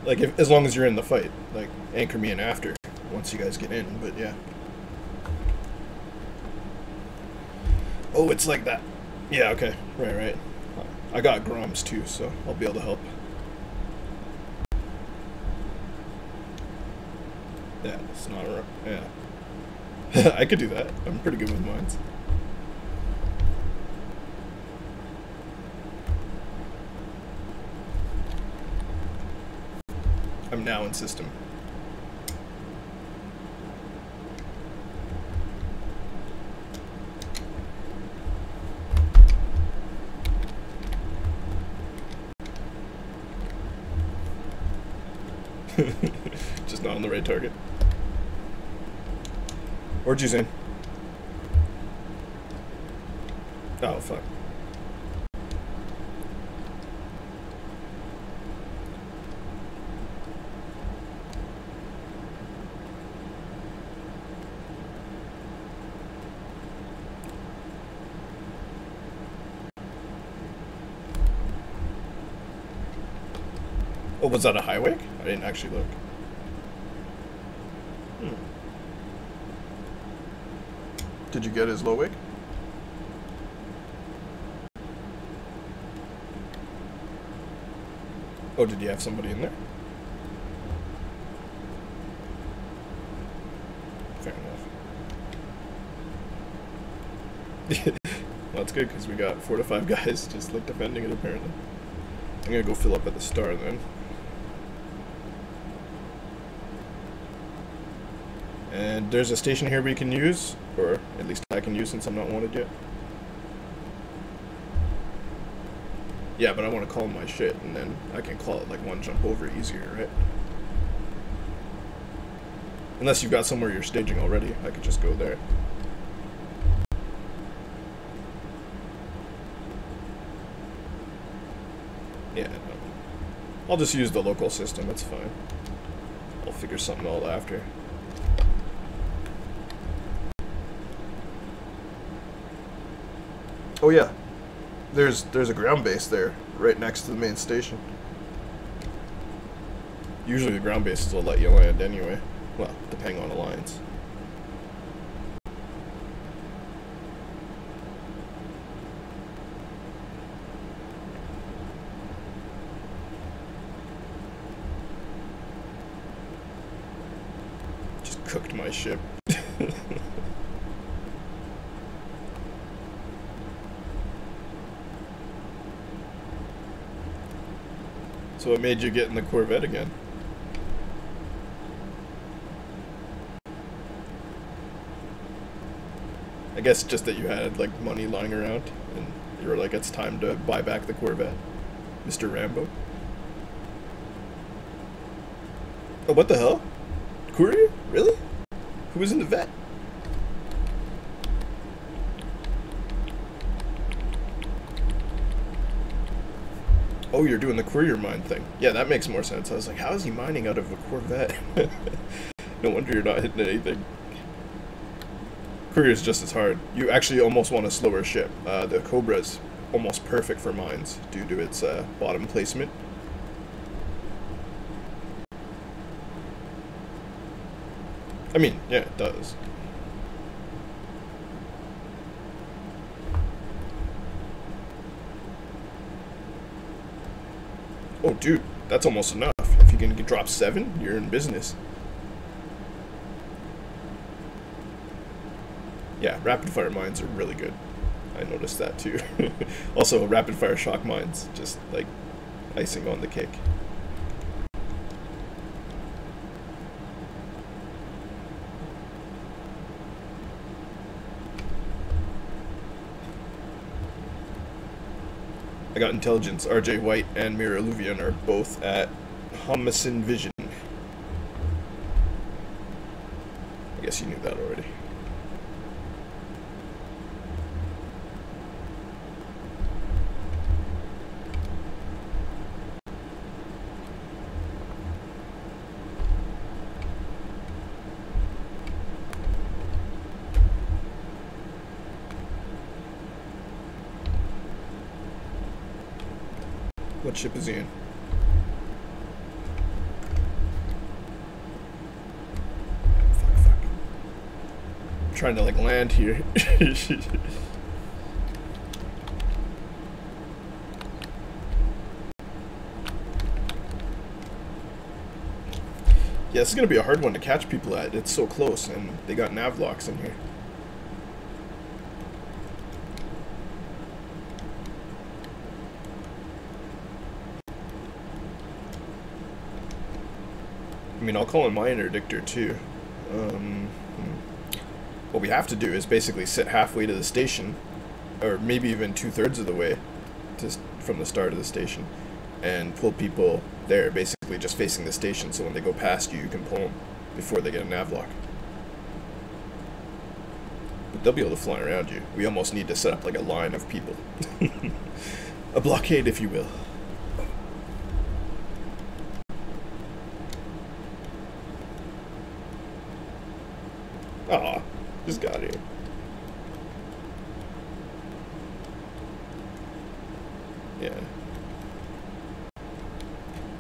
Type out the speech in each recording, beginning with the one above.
Like, as long as you're in the fight. Like, anchor me in after, once you guys get in, but yeah. Oh, it's like that. Yeah, okay. Right. I got Groms too, so I'll be able to help. Yeah, it's not a... Yeah. I could do that. I'm pretty good with mines. I'm now in system. Just not on the right target. Where'd you in? Oh, fuck. Oh, was that a high wake? I didn't actually look. Did you get his low wake? Oh, did you have somebody in there? Fair enough. Well, that's good, because we got 4 to 5 guys just, like, defending it, apparently. I'm gonna go fill up at the star, then. And there's a station here we can use, or at least I can use since I'm not wanted yet. Yeah, but I want to call my shit, and then I can call it like one jump over easier, right? Unless you've got somewhere you're staging already, I could just go there. Yeah, no. I'll just use the local system, it's fine. I'll figure something out after. Oh yeah, there's a ground base there, right next to the main station. Usually the ground bases will let you land anyway. Well, depending on the lines. Just cooked my ship. So what made you get in the Corvette again? I guess just that you had like money lying around and you were like, it's time to buy back the Corvette, Mr. Rambo. Oh, what the hell? Courier? Really? Who was in the vet? Oh, you're doing the courier mine thing. Yeah, that makes more sense. I was like, how is he mining out of a Corvette? No wonder you're not hitting anything. Courier's just as hard. You actually almost want a slower ship. The Cobra's almost perfect for mines due to its bottom placement. I mean, yeah, it does. Oh, dude, that's almost enough. If you can drop 7, you're in business. Yeah, rapid fire mines are really good. I noticed that too. Also, rapid fire shock mines, just like icing on the cake. I got intelligence. RJ White and Mira Illuvian are both at Homicin Vision. I guess you knew that already. What ship is he in? trying to like land here. Yeah, this is gonna be a hard one to catch people at. It's so close, and they got nav locks in here. I mean, I'll call in my interdictor too. What we have to do is basically sit halfway to the station, or maybe even 2/3 of the way from the start of the station, and pull people there, basically just facing the station, so when they go past you, you can pull them before they get a nav lock. But they'll be able to fly around you. We almost need to set up like a line of people. A blockade, if you will. Aw, just got here. Yeah.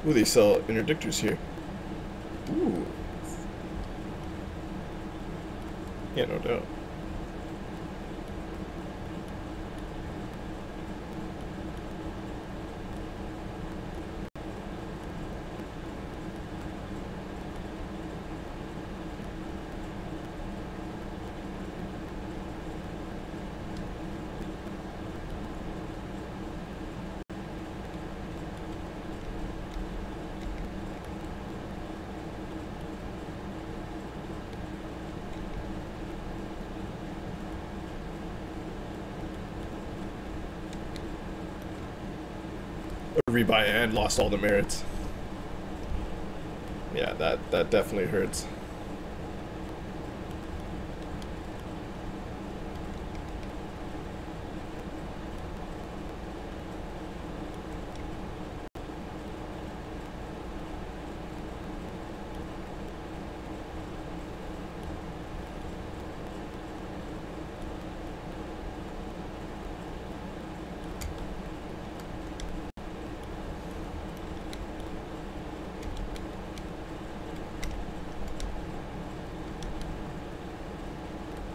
Ooh, they sell interdictors here. Ooh. Yeah, no doubt. Rebuy and lost all the merits. Yeah, that definitely hurts.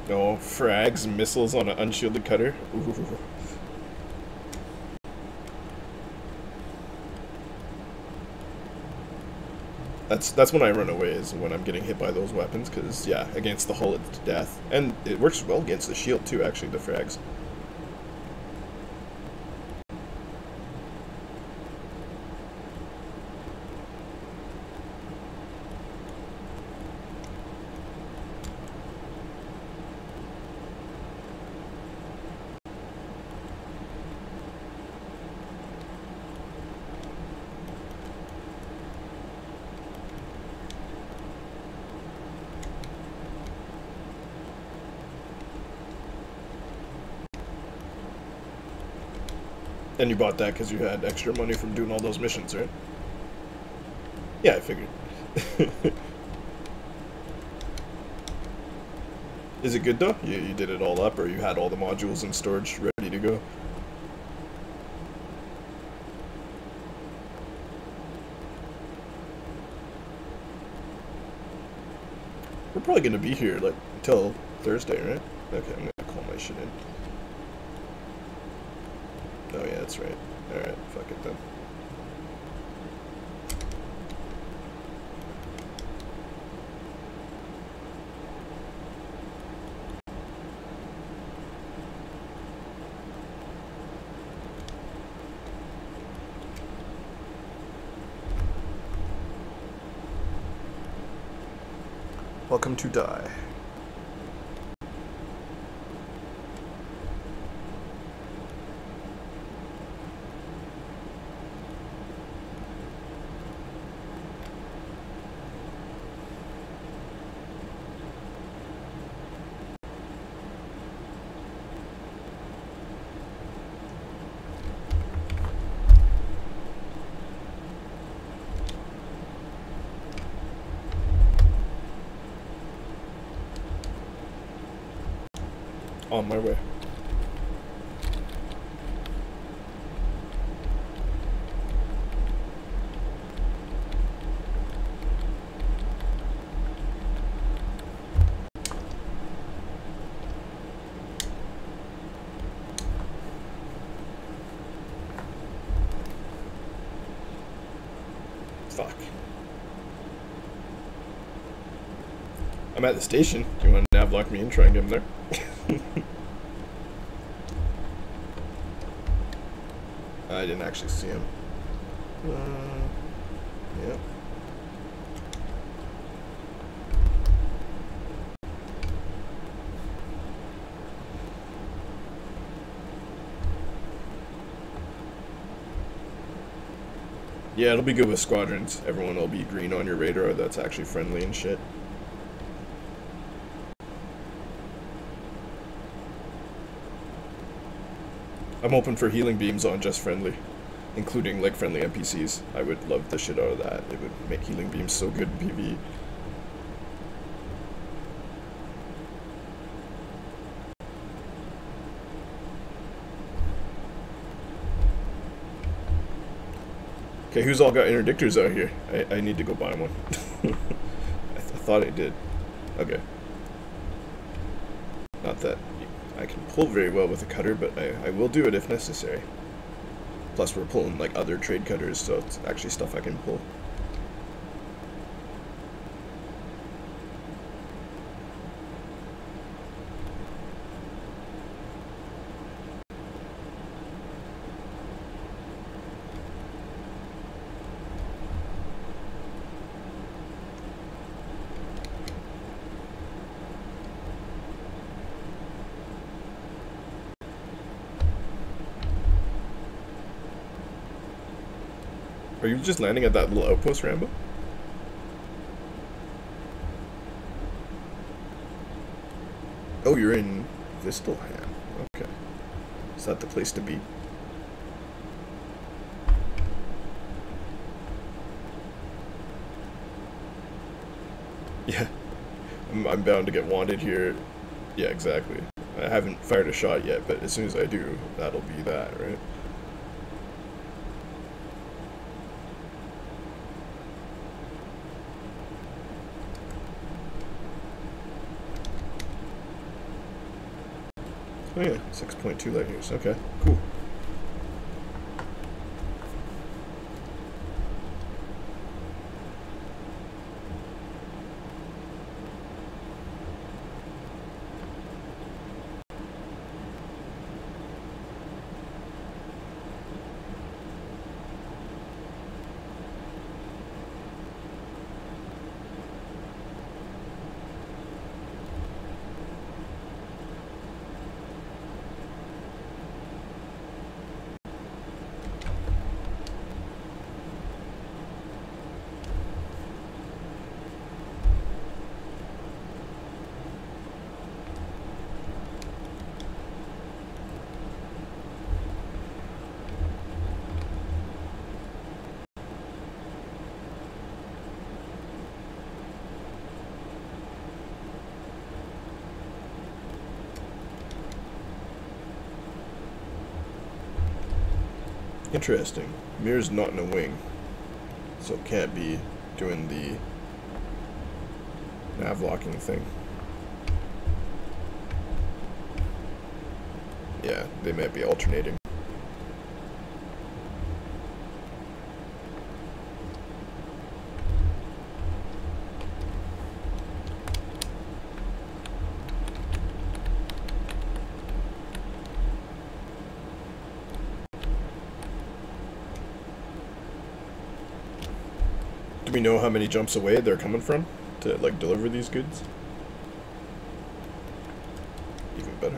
No frags and missiles on an unshielded cutter. Ooh. That's when I run away, is when I'm getting hit by those weapons, because yeah, against the hull it's death, and it works well against the shield too. Actually, the frags. And you bought that because you had extra money from doing all those missions, right? Yeah, I figured. Is it good though? You did it all up, or you had all the modules in storage ready to go? We're probably gonna be here like till Thursday, right? Okay, I'm gonna call my shit in. Oh yeah, that's right. Alright, fuck it then. Welcome to die. On my way. Fuck. I'm at the station. Do you want to nav lock me and try and get him there? I didn't actually see him. Yep. Yeah, it'll be good with squadrons. Everyone will be green on your radar that's actually friendly and shit. I'm hoping for healing beams on just friendly, including like friendly NPCs. I would love the shit out of that. It would make healing beams so good in PvE. Okay, who's all got interdictors out here? I need to go buy one. I thought I did. Okay. Not that I can pull very well with a cutter, but I will do it if necessary. Plus we're pulling like other trade cutters, so it's actually stuff I can pull. Are you just landing at that little outpost, Rambo? Oh, you're in Vistalham. Okay. Is that the place to be? Yeah. I'm bound to get wanted here. Yeah, exactly. I haven't fired a shot yet, but as soon as I do, that'll be that, right? Oh yeah, 6.2 light years. Okay, cool. Interesting. Mirror's not in a wing, so it can't be doing the nav locking thing. Yeah, they might be alternating. Do we know how many jumps away they're coming from to like deliver these goods? Even better.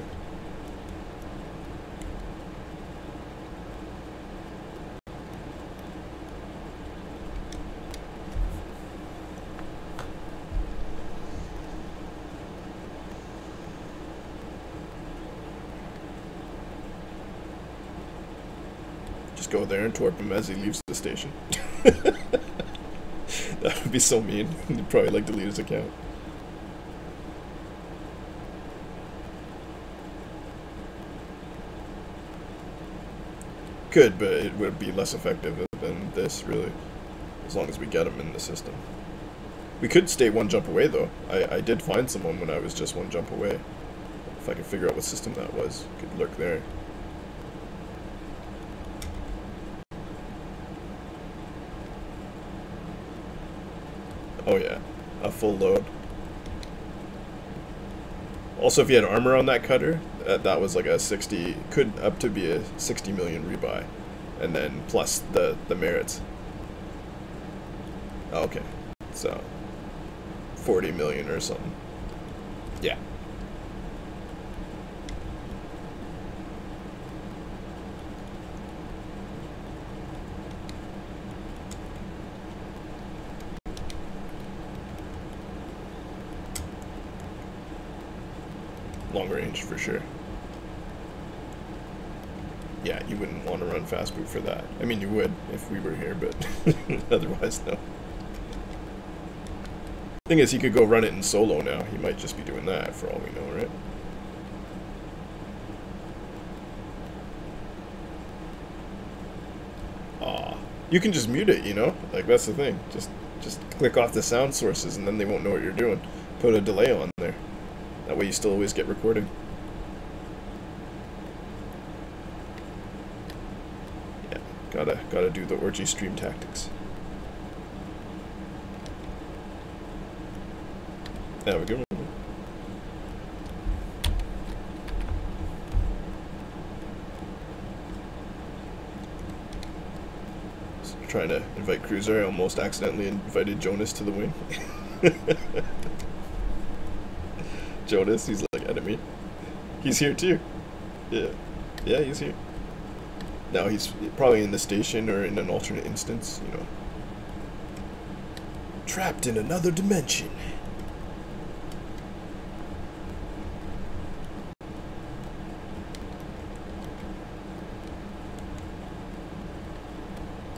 Just go there and torp him as he leaves the station. That would be so mean. He'd probably like delete his account. Could, but it would be less effective than this, really. As long as we get him in the system. We could stay one jump away, though. I did find someone when I was just one jump away. If I could figure out what system that was, could lurk there. Oh yeah, a full load. Also, if you had armor on that cutter, that was like a 60, could up to be a 60 million rebuy, and then plus the merits. Oh, okay, so 40 million or something. Yeah. Long range for sure. Yeah, you wouldn't want to run fast boot for that. I mean, you would if we were here, but otherwise, no. Thing is, he could go run it in solo now. He might just be doing that for all we know, right? Aw. You can just mute it, you know? Like, that's the thing. Just click off the sound sources and then they won't know what you're doing. Put a delay on there. That way you still always get recording. Yeah, gotta do the orgy stream tactics. Have a good one. Trying to invite Cruiser, I almost accidentally invited Jonas to the wing. Jonas, he's like enemy. He's here too. Yeah. Yeah, he's here. Now he's probably in the station or in an alternate instance, you know. Trapped in another dimension.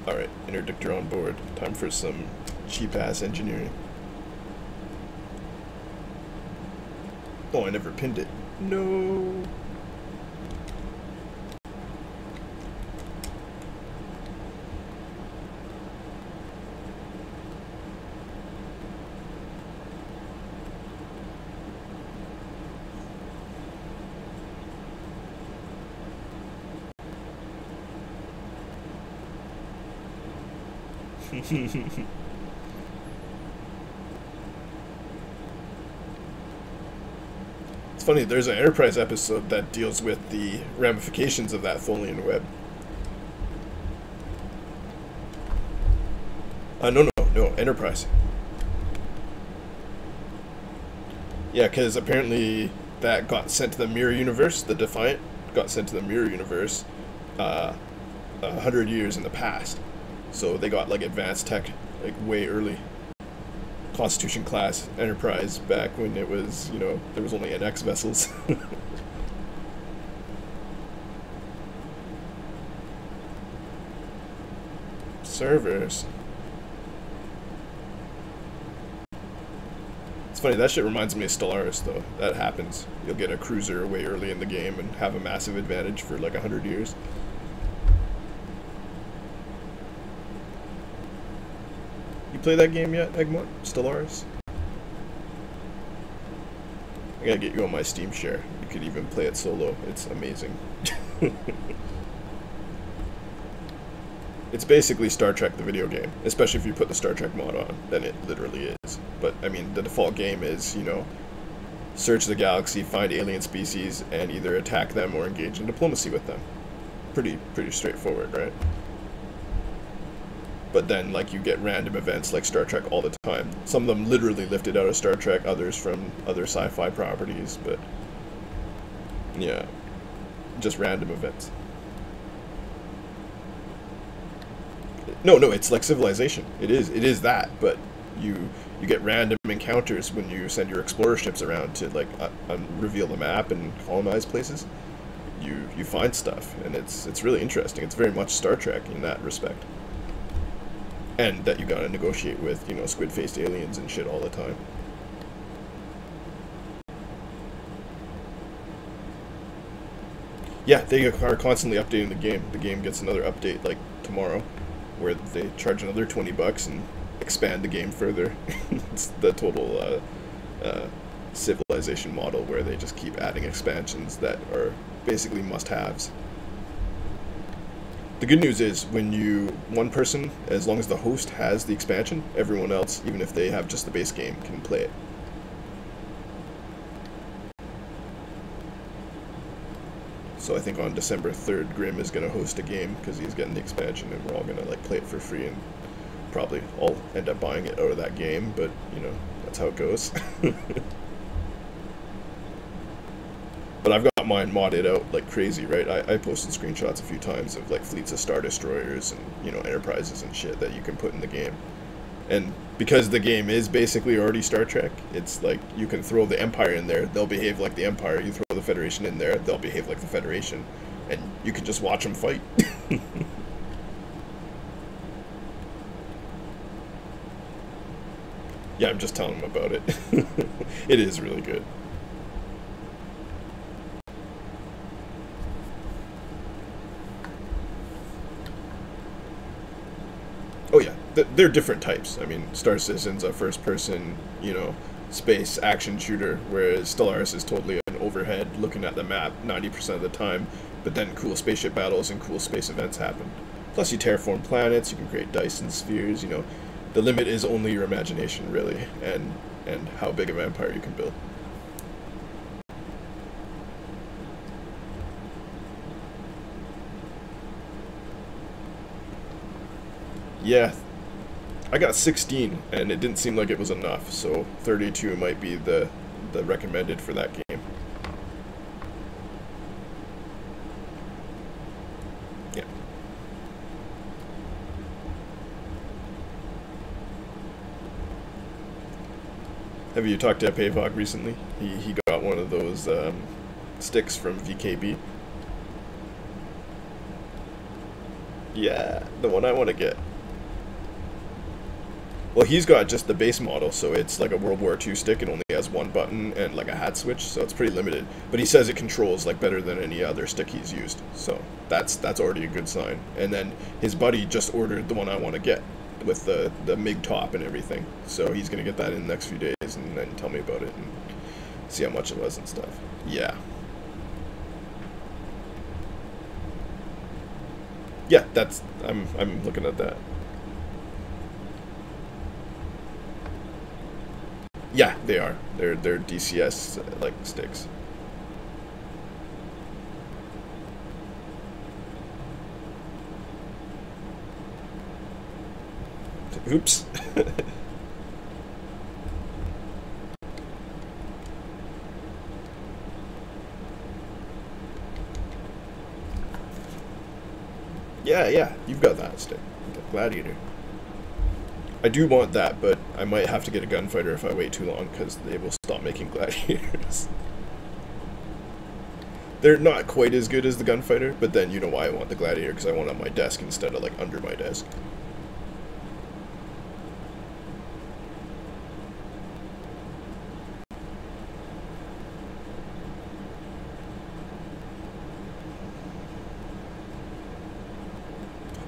Alright, interdictor on board. Time for some cheap-ass engineering. Oh, I never pinned it. No. It's funny, there's an Enterprise episode that deals with the ramifications of that Tholian web. No, Enterprise. Yeah, because apparently that got sent to the Mirror Universe, the Defiant got sent to the Mirror Universe 100 years in the past. So they got like advanced tech like way early. Constitution class Enterprise back when it was, you know, there was only NX vessels. Servers. It's funny, that shit reminds me of Stellaris though. That happens. You'll get a cruiser way early in the game and have a massive advantage for like 100 years. You play that game yet, Egmont? Stellaris? I gotta get you on my Steam share. You could even play it solo. It's amazing. It's basically Star Trek the video game, especially if you put the Star Trek mod on, then it literally is. But, I mean, the default game is, you know, search the galaxy, find alien species, and either attack them or engage in diplomacy with them. Pretty straightforward, right? But then, like, you get random events like Star Trek all the time. Some of them literally lifted out of Star Trek, others from other sci-fi properties, but yeah, just random events. No, it's like Civilization. It is that, but you get random encounters when you send your explorer ships around to like reveal the map and colonize places. You find stuff, and it's really interesting. It's very much Star Trek in that respect. And that you gotta negotiate with, you know, squid-faced aliens and shit all the time. Yeah, they are constantly updating the game. The game gets another update, like, tomorrow, where they charge another $20 and expand the game further. It's the total Civilization model, where they just keep adding expansions that are basically must-haves. The good news is when one person, as long as the host has the expansion, everyone else, even if they have just the base game, can play it. So I think on December 3rd, Grim is going to host a game because he's getting the expansion, and we're all going to like play it for free, and probably all end up buying it out of that game, but you know, that's how it goes. But I've got mine modded out like crazy, right? I posted screenshots a few times of like fleets of Star Destroyers and, you know, enterprises and shit that you can put in the game. And because the game is basically already Star Trek, it's like you can throw the Empire in there, they'll behave like the Empire. You throw the Federation in there, they'll behave like the Federation. And you can just watch them fight. Yeah, I'm just telling them about it. It is really good. Oh yeah, they're different types. I mean, Star Citizen's a first-person, you know, space action shooter, whereas Stellaris is totally an overhead, looking at the map 90% of the time, but then cool spaceship battles and cool space events happen. Plus you terraform planets, you can create Dyson spheres, you know. The limit is only your imagination, really, and how big of an empire you can build. Yeah, I got 16, and it didn't seem like it was enough, so 32 might be the recommended for that game. Yeah. Have you talked to Pavok recently? He got one of those sticks from VKB. Yeah, the one I want to get. Well, he's got just the base model, so it's like a World War II stick. It only has one button and like a hat switch, so it's pretty limited. But he says it controls like better than any other stick he's used, so that's already a good sign. And then his buddy just ordered the one I want to get with the MiG top and everything, so he's gonna get that in the next few days and then tell me about it and see how much it was and stuff. Yeah. Yeah, that's I'm looking at that. Yeah, they are. They're DCS like sticks. Oops. Yeah, you've got that stick. The Gladiator. I do want that, but I might have to get a gunfighter if I wait too long, because they will stop making gladiators. They're not quite as good as the gunfighter, but then you know why I want the gladiator, because I want it on my desk instead of like under my desk.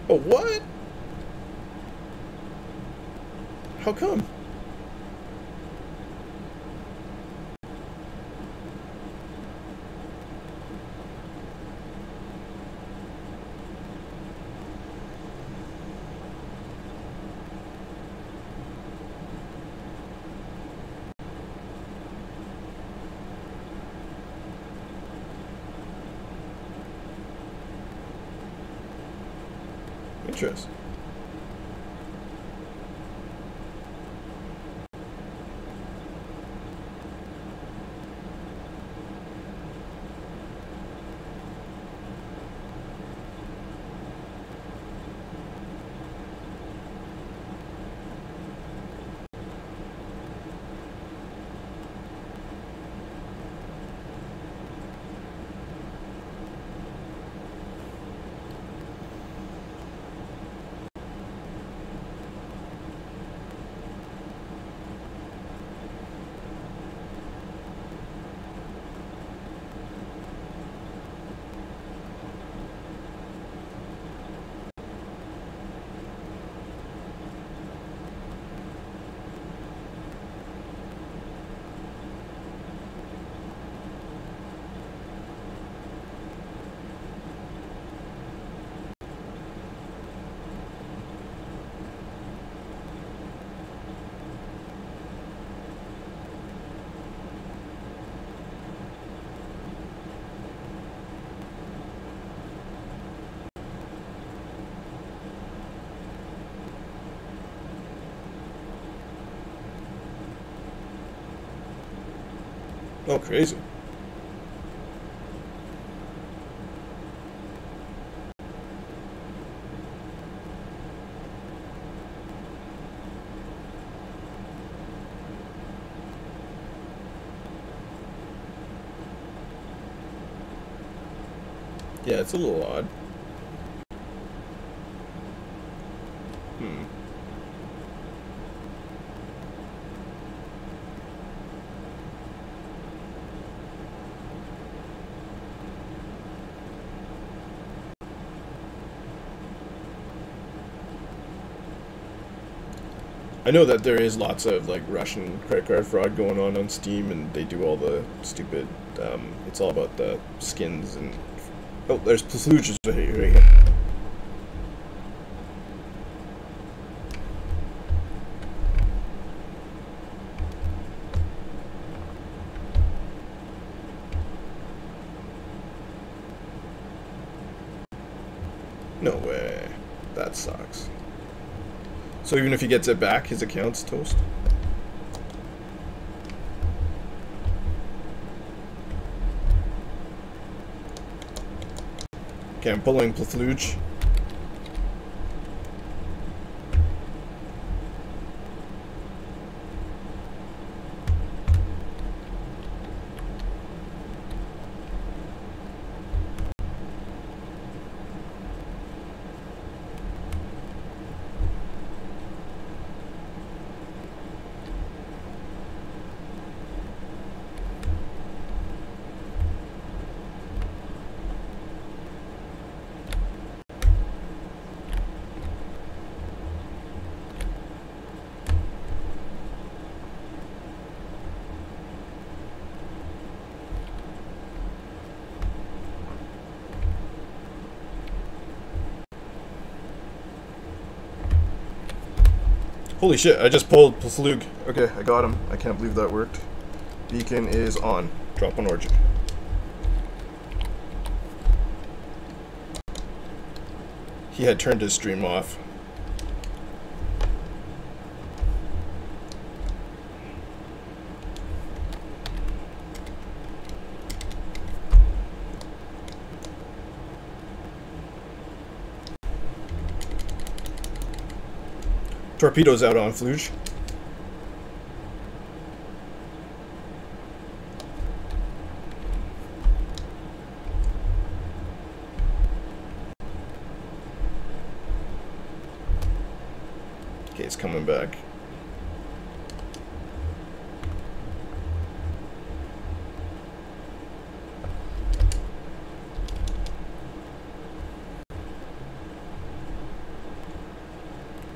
Oh, what? How come? Interesting. Oh, crazy. Yeah, it's a little odd. Hmm. I know that there is lots of like Russian credit card fraud going on Steam, and they do all the stupid. It's all about the skins and. Oh, there's Plusluges right here. No way. That sucks. So even if he gets it back, his account's toast? Okay, I'm pulling Plusluge. Holy shit, I just pulled Plusluge. Okay, I got him. I can't believe that worked. Beacon is on. Drop on origin. He had turned his stream off. Torpedoes out on Fluge. Okay, it's coming back.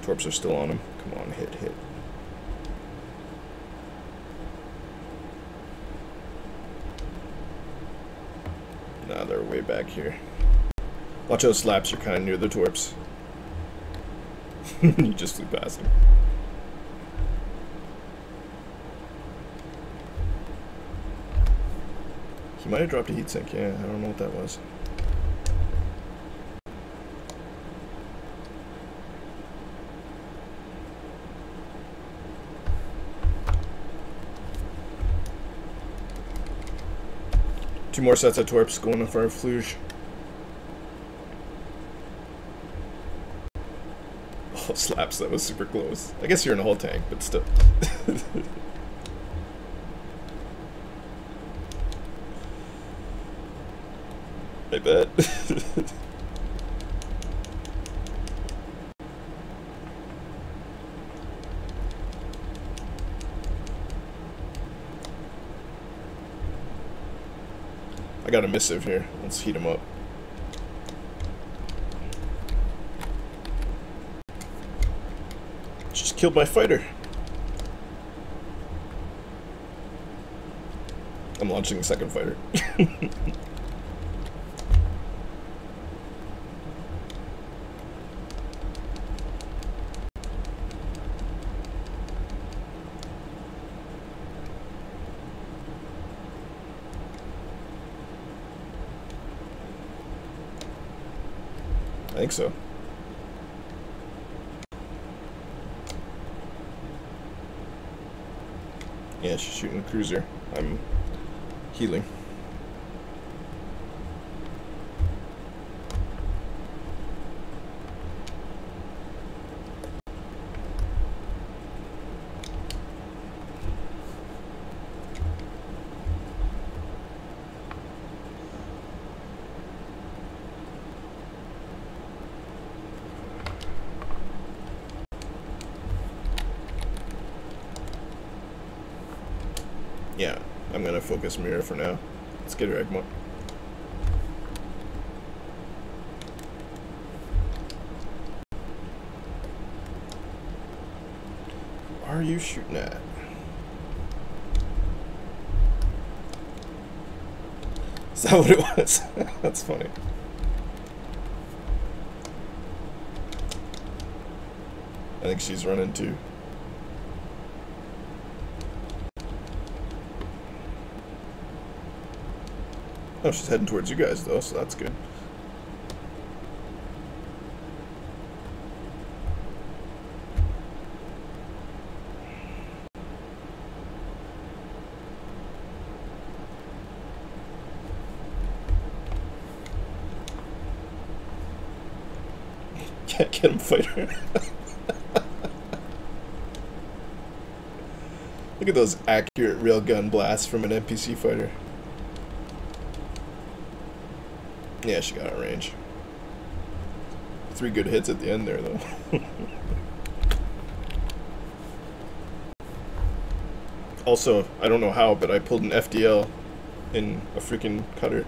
Torps are still on him. Come on, hit. Nah, they're way back here. Watch those slaps, you're kind of near the Torps. You just flew past him. He might have dropped a heatsink, yeah, I don't know what that was. Two more sets of Torps going for our Fluge. Oh, slaps, that was super close. I guess you're in a hull tank, but still. I bet. I got a missive here. Let's heat him up. Just killed my fighter. I'm launching a second fighter. I think so. Yeah, she's shooting a cruiser. I'm Healing. Yeah, I'm gonna focus Mira for now. Let's get her Egmont. Who are you shooting at? Is that what it was? That's funny. I think she's running too. Oh, she's heading towards you guys though, so that's good. Can't get him, fight her. Look at those accurate railgun blasts from an NPC fighter. Yeah, she got out of range. 3 good hits at the end there, though. Also, I don't know how, but I pulled an FDL in a freaking cutter.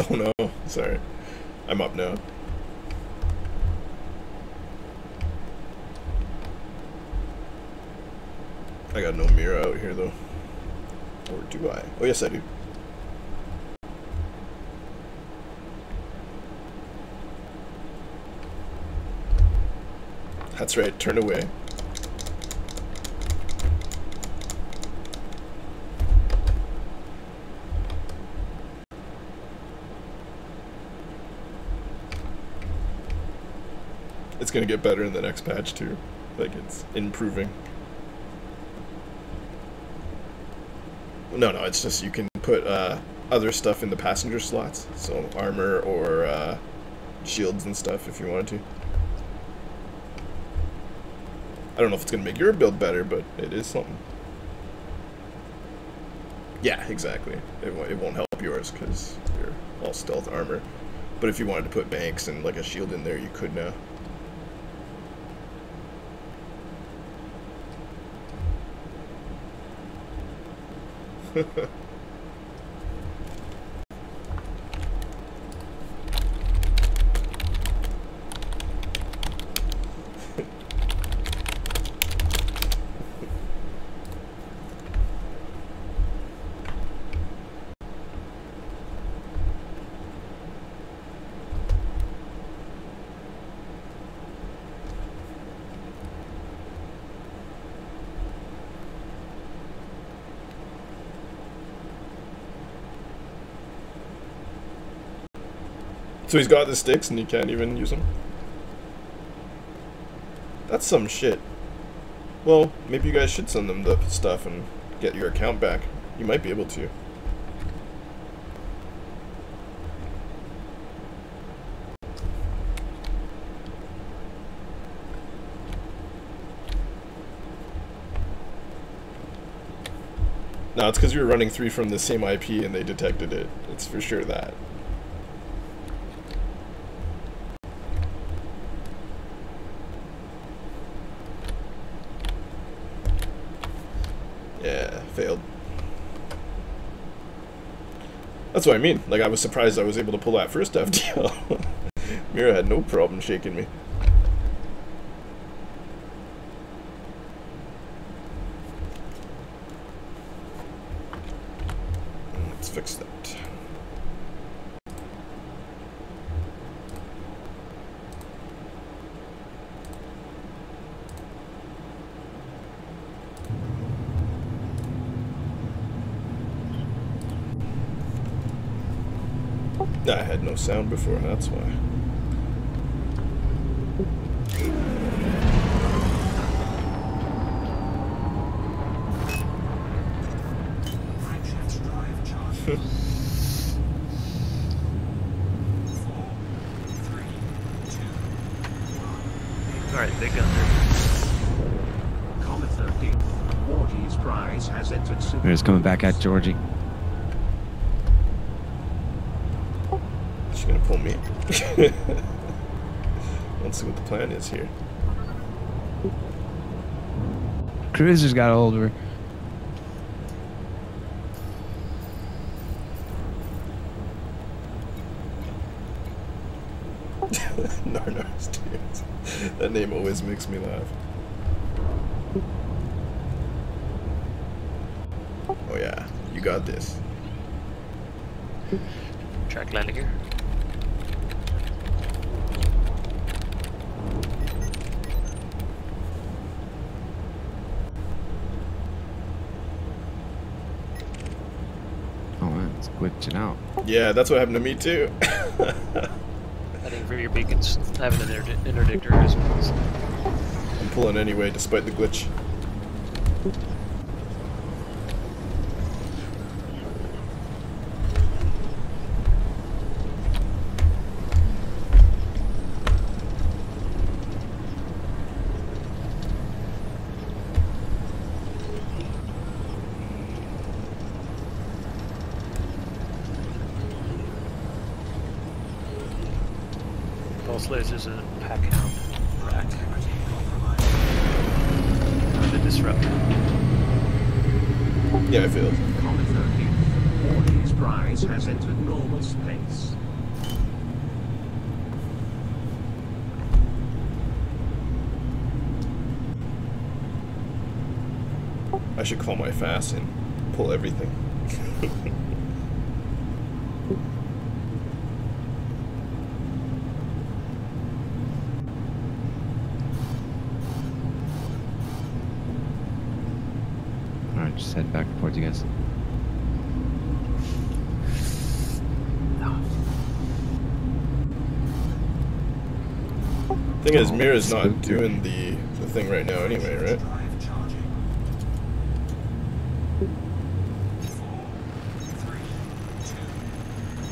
Oh no, sorry. I'm up now. I got no mirror out here though. Or do I? Oh yes I do. That's right, turn away. It's gonna get better in the next patch too. Like, it's improving. No, it's just you can put other stuff in the passenger slots. So armor or shields and stuff if you wanted to. I don't know if it's gonna make your build better, but it is something. Yeah, exactly. It won't help yours because you're all stealth armor. But if you wanted to put banks and like a shield in there, you could now. So he's got the sticks and he can't even use them? That's some shit. Well, maybe you guys should send them the stuff and get your account back. You might be able to. No, it's because you were running 3 from the same IP and they detected it. It's for sure that. Yeah, failed. That's what I mean. Like, I was surprised I was able to pull that first FDL. Mira had no problem shaking me. Let's fix that. I had no sound before, that's why. Alright, big gun there. Comet 13. Wardy's prize has entered super. They're just coming back at Georgie. She's gonna pull me. Let's see what the plan is here. Cruiser's got a hold of her. Narnar's Tears. That name always makes me laugh. Oh yeah, you got this. Track landing here. Oh man, it's glitching out. Yeah, that's what happened to me too. Heading for your beacons. I have an interdictor as well. I'm pulling anyway, despite the glitch. Pulse lasers and a pack hound rack. The disruptor. Yeah, I feel it. Comet 13. Wardy's prize has entered normal space. I should call my fast and pull everything. Alright, just head back towards you guys. Thing is, Mira's not doing the thing right now anyway, right?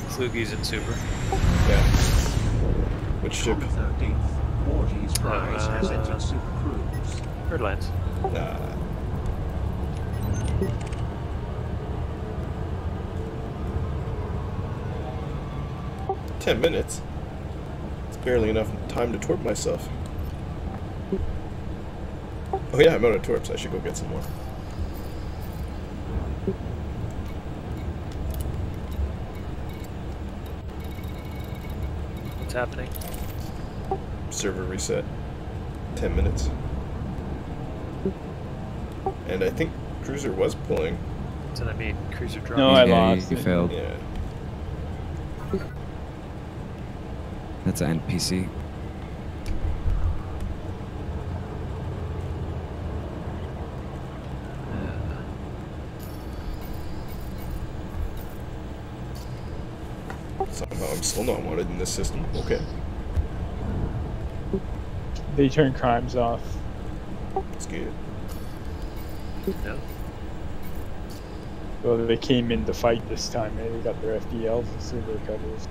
Flugies and super. Yeah. Which ship? Comet 13. Wardy's prize has entered super cruise. Bird lines. Nah. $10. It's barely enough time to torp myself. Oh yeah, I'm out of torps. I should go get some more. What's happening? Server reset. 10 minutes. And I think Cruiser was pulling. So that mean cruiser drop. No, I Yeah, lost. you failed. Yeah. That's an NPC. Somehow I'm still not wanted in this system. Okay. They turn crimes off. That's good. No. Well, they came in to fight this time. They got their FDLs and silver covers.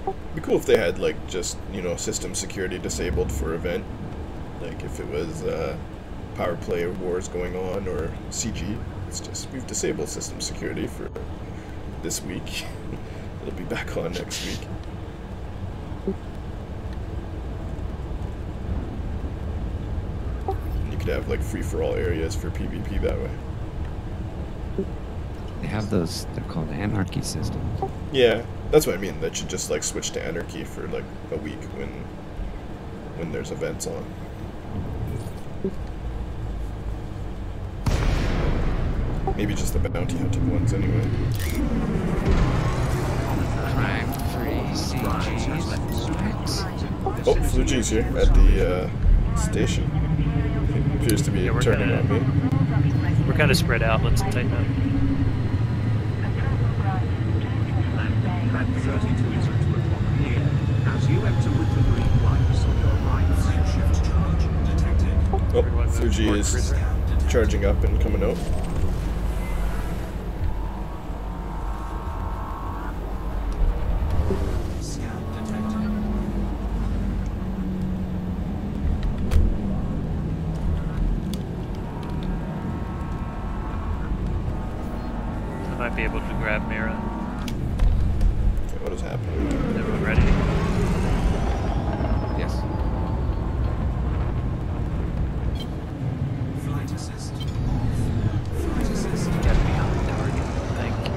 It'd be cool if they had, like, just, you know, system security disabled for event. Like, if it was power play wars going on or CG. It's just, we've disabled system security for this week. It'll be back on next week. You could have, like, free-for-all areas for PvP that way. They have those, they're called anarchy systems. Yeah, that's what I mean. That should just, like, switch to anarchy for, like, a week when there's events on. Maybe just the bounty hunting ones anyway. Crime-free CGs. Oh, Fluji's here at the station. He appears to be Yeah, turning on me. We're kind of spread out. Let's tighten up. At 32 is at 2 o'clock here. As you enter with the green lights on your right. Oh, Fuji is charging up and coming out. I might be able to grab Mira. Okay, what is happening? Everyone ready? Yes. Flight assist. Gotta be on the target. Thank you.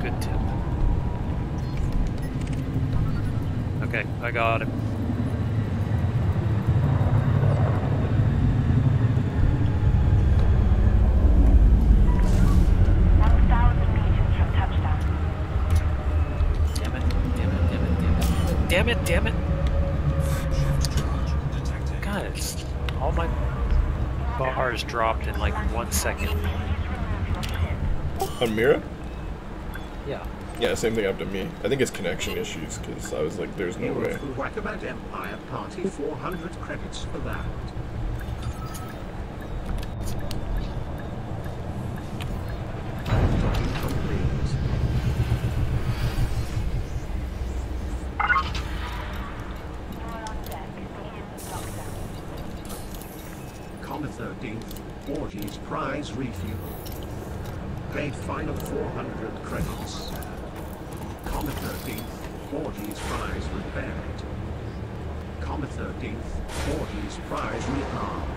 Good tip. Okay, I got him. Damn it, damn it. God, it's all my bars dropped in like 1 second. On Mira? Yeah. Yeah, same thing happened to me. I think it's connection issues, because I was like, there's no way. Wackabat Empire Party 400 credits for that. Docking complete. Comet 13th, Orgy's prize refuel. Paid fine of 400 credits. Comet 13th, Orgy's prize repaired. Comet 13th, Orgy's prize rearmed.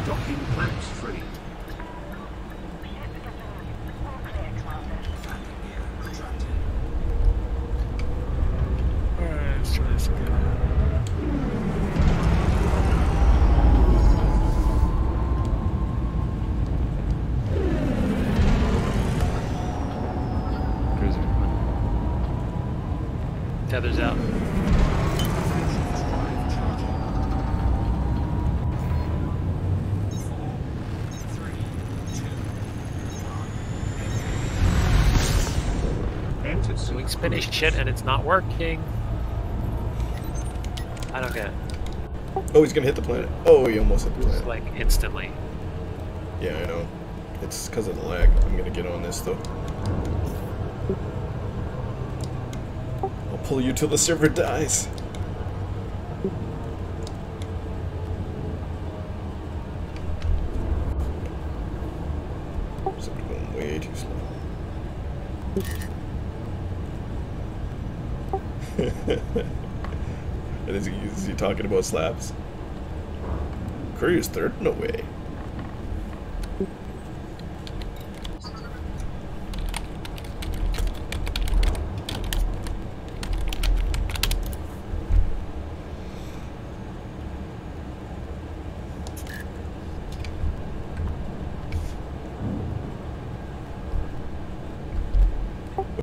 Docking clamps free. Alright, let's try this again. Cruiser. Tether's out. Entered Doing spinny shit and it's not working. I don't get it. Oh, he's gonna hit the planet. Oh, he almost hit the It's planet. like instantly. Yeah, I know. It's because of the lag. I'm gonna get on this, though. I'll pull you till the server dies. It's going way too slow. And is he talking about slaps? Courier's third? No way.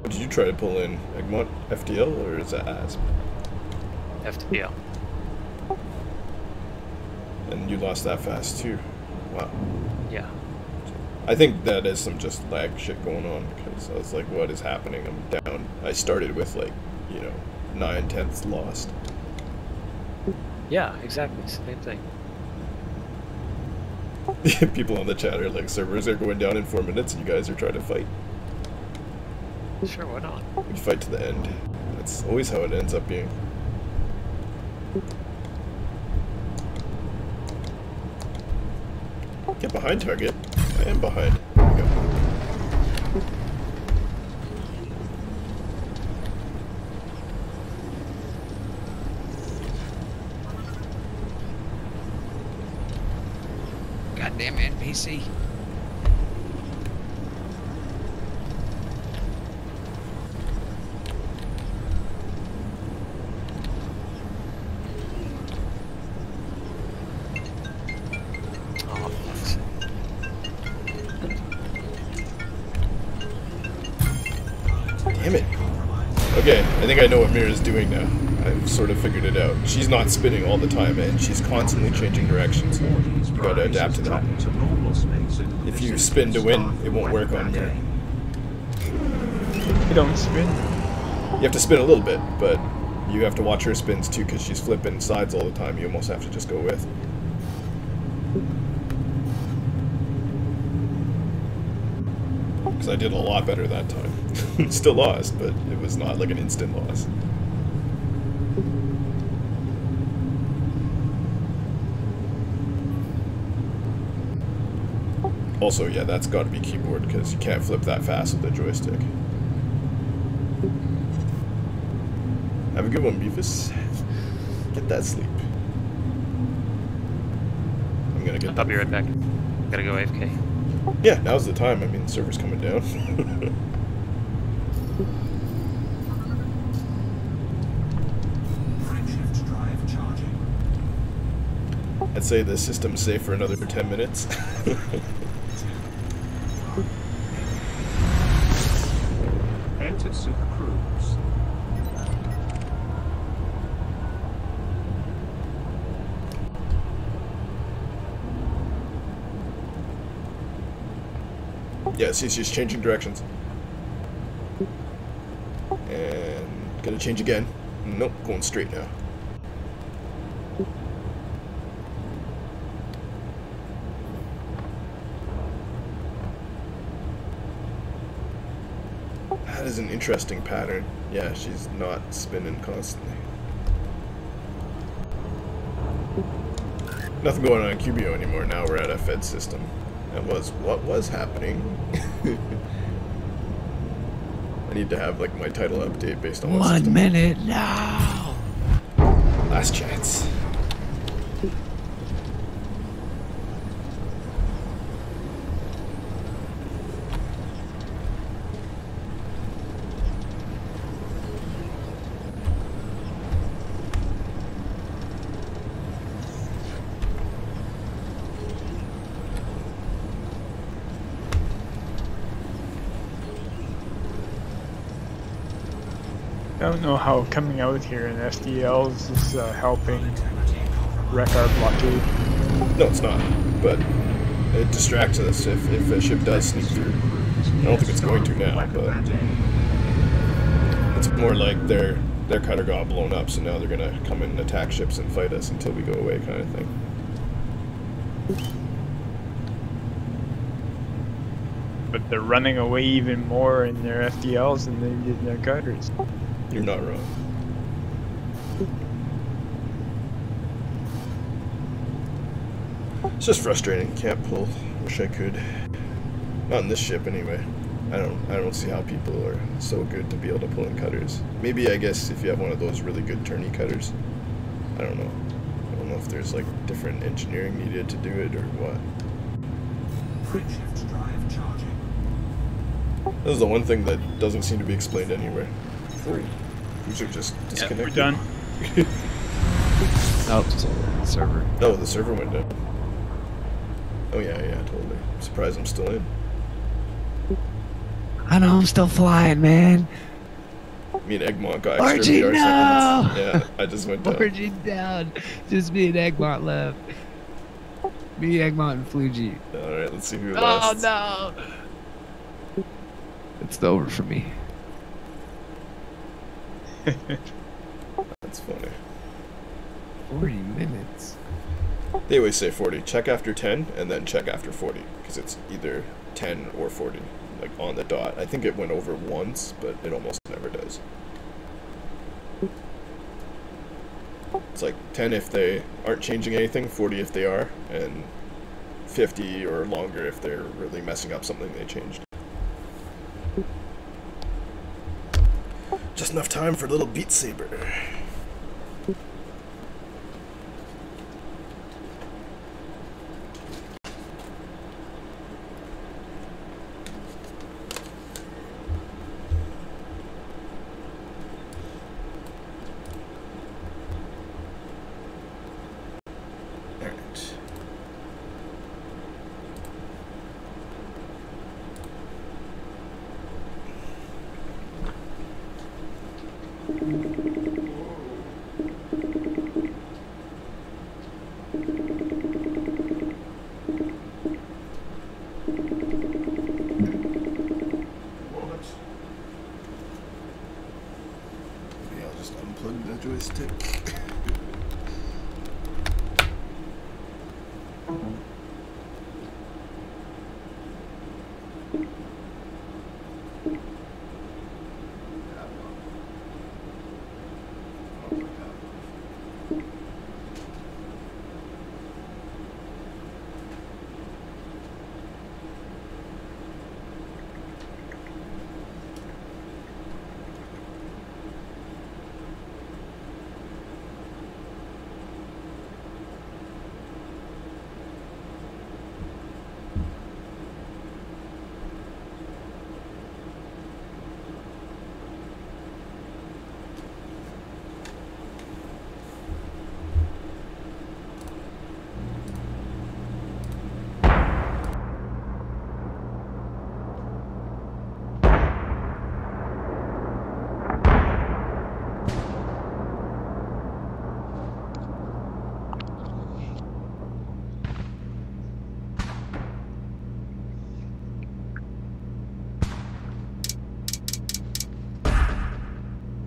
Did you try to pull in Egmont FTL or is that ASP? FTL. And you lost that fast too. Wow. Yeah. I think that is some just lag shit going on because I was like, what is happening? I'm down. I started with like, 9/10 lost. Yeah, exactly. Same thing. People on the chat are like, servers are going down in 4 minutes and you guys are trying to fight. Sure, why not? We fight to the end. That's always how it ends up being. Get behind target. I am behind. There we go. Goddamn NPC. Oh, fuck's sake. Damn it. Okay, I think I know what Mira's doing now. I've sort of figured it out. She's not spinning all the time and she's constantly changing directions. You gotta adapt to that. If you spin to win, it won't work on Mira. You don't spin. You have to spin a little bit, but you have to watch her spins too, because she's flipping sides all the time. You almost have to just go with. Because I did a lot better that time. Still lost, but it was not like an instant loss. Also, yeah, that's got to be keyboard, because you can't flip that fast with the joystick. Have a good one, Beavis. Get that sleep. I'm gonna get. I'll be right back. Gotta go AFK. Yeah, now's the time. I mean, the server's coming down. Shift drive charging. I'd say the system's safe for another 10 minutes. Enter Super Cruise. Yeah, see, she's changing directions. And gonna change again. Nope, going straight now. That is an interesting pattern. Yeah, she's not spinning constantly. Nothing going on in Cubeo anymore. Now we're at a Fed system. That was what was happening. I need to have like my title update based on what 1 system. minute now. Last chance. I don't know how coming out here in FDLs is helping wreck our blockade. No, it's not. But it distracts us if a ship does sneak through. I don't think it's going to now, but it's more like their cutter got blown up, so now they're gonna come and attack ships and fight us until we go away, kind of thing. But they're running away even more in their FDLs than they did in their cutters. You're not wrong. It's just frustrating. Can't pull. Wish I could. Not in this ship, anyway. I don't see how people are so good to be able to pull in cutters. Maybe, I guess, if you have one of those really good turny cutters. I don't know. I don't know if there's like different engineering needed to do it or what. Shift drive charging. This is the one thing that doesn't seem to be explained anywhere. These are just disconnected. We're done. Oh, server. Oh, the server went down. Oh yeah, totally. I'm surprised I'm still in. I know I'm still flying, man. Me and Egmont got extra Orgy, VR no! seconds. Yeah, I just went down. Orgy down. Just me and Egmont left. Me, Egmont, and Flugy. Alright, let's see who Oh lasts. no! It's over for me. That's funny. 40 minutes. They always say 40. Check after 10 and then check after 40. Because it's either 10 or 40. Like on the dot. I think it went over once, but it almost never does. It's like 10 if they aren't changing anything, 40 if they are, and 50 or longer if they're really messing up something they changed. Just enough time for a little Beat Saber. Alright. Just unplug the joystick.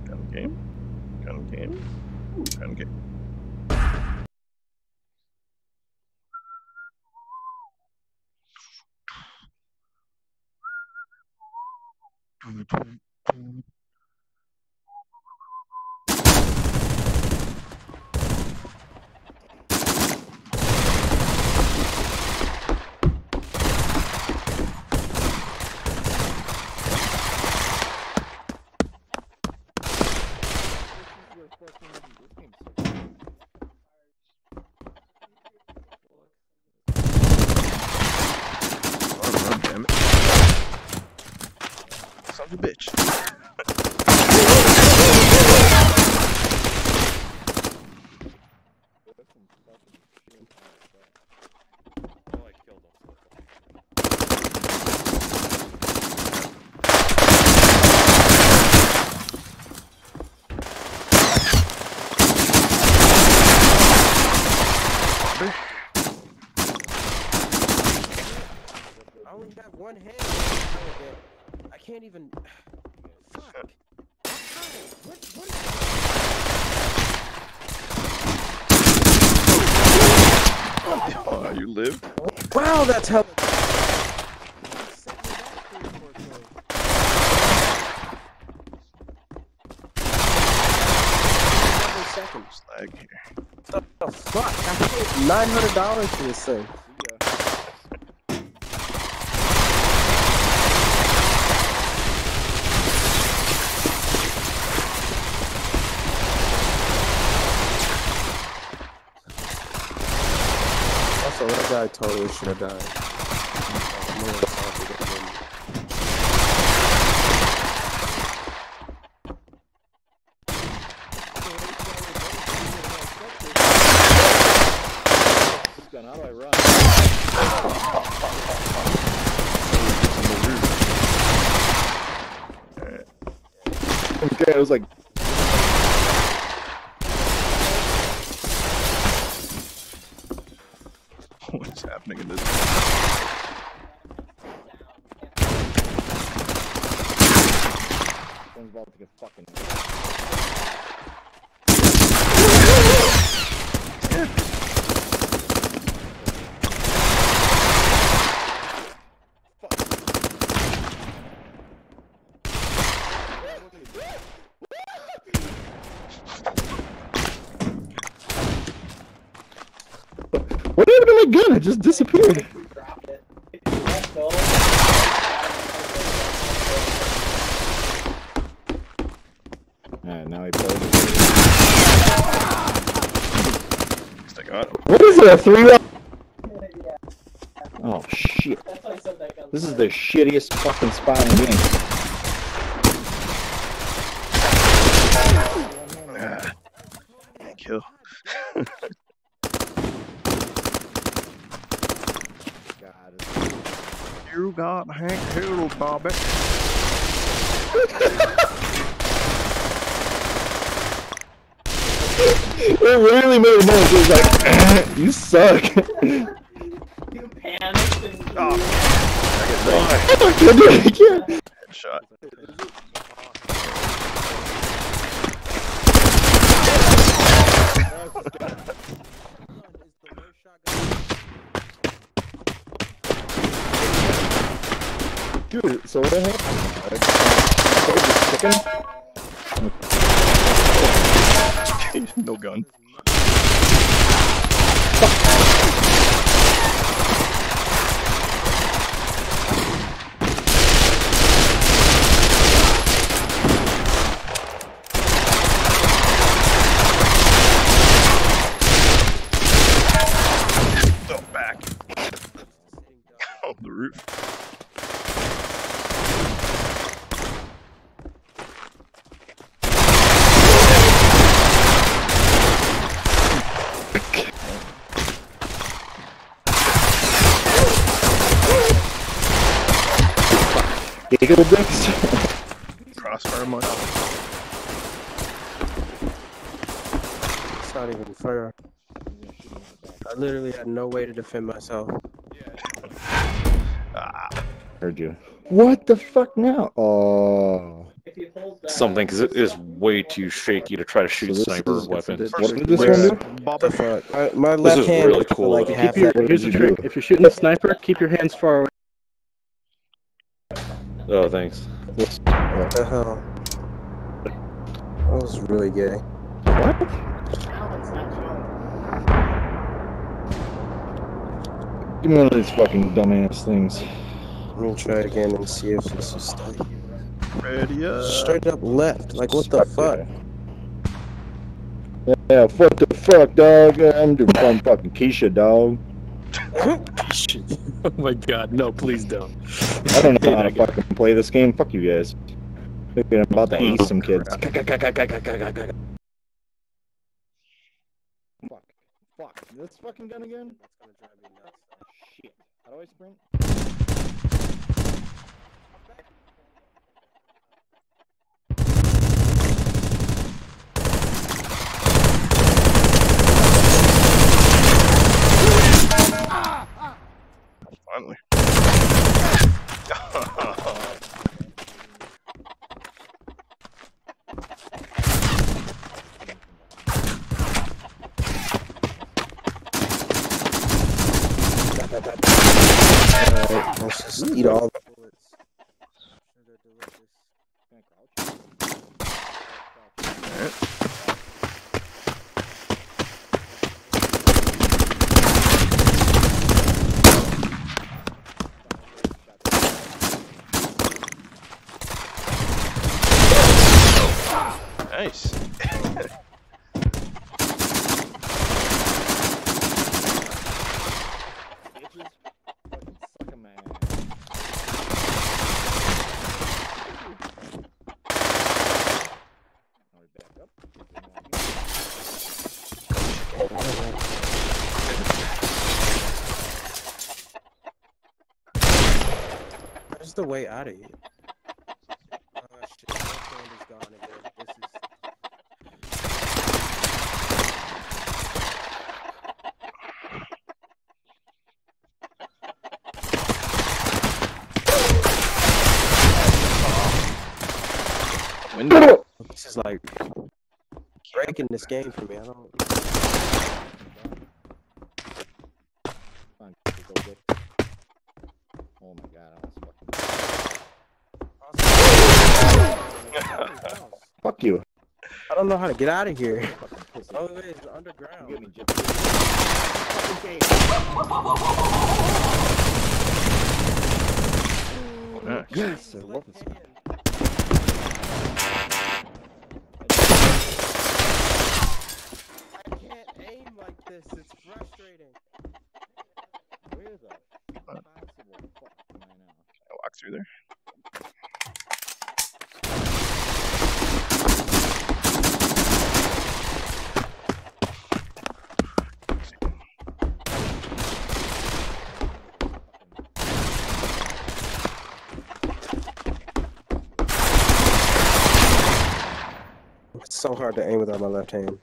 Gun game. Oh, damn it. Son of a bitch. I only have one hand. I can't even. Fuck. What Oh, you live? Wow, that's how. Slag here. What the fuck? I paid $900 for this thing. Also, that guy totally should have died. How do I run? Okay, I was like, what's happening in this? Someone's about to get fucking. What happened to my gun? It just disappeared. Alright, now he plays. I got him. What is it, a 3-round? Oh shit. This is the shittiest fucking spot in the game. Kill. You got Hank Hill, Bobby. It really made a noise. It was like, you suck. You panicked and Oh, I can't do it again. headshot. Dude, so what happened? Chicken? No gun. The back. Oh, the roof. Eagle dicks. Crossfire much. It's not even fair. I literally had no way to defend myself. Ah, heard you. What the fuck now? Oh. Something, because it is way too shaky to try to shoot sniper weapons. What did this one do? What the fuck? My This left is hand really is cool, like though. half Keep your, that. here's the trick. If you're shooting a sniper, keep your hands far away. Oh, thanks. What the hell? That was really gay. What? Give me one of these fucking dumbass things. Let me try again and see if this is stuck. Ready up. Straight up left. Like, what the fuck? Yeah, what the fuck, dog? I'm doing fucking Keisha, dog. Oh my god, no, please don't. I don't know how to fucking play this game. Fuck you guys. I'm about to ace some kids. Fuck. Fuck. This fucking gun again? That's gonna drive me nuts. Shit. How do I sprint? Finally. Alright, let's just eat all the bullets. Sure they're delicious. Nice. Where's the way out of here? Oh shit, my hand is gone again. This is... Window. This is like breaking this game for me. I don't... Oh my god, fuck you. I don't know how to get out of here. Oh, it is underground. Yes, I love this. I can't aim like this. It's frustrating. Where the possible fuck am I now? Can I walk through there? It's so hard to aim without my left hand.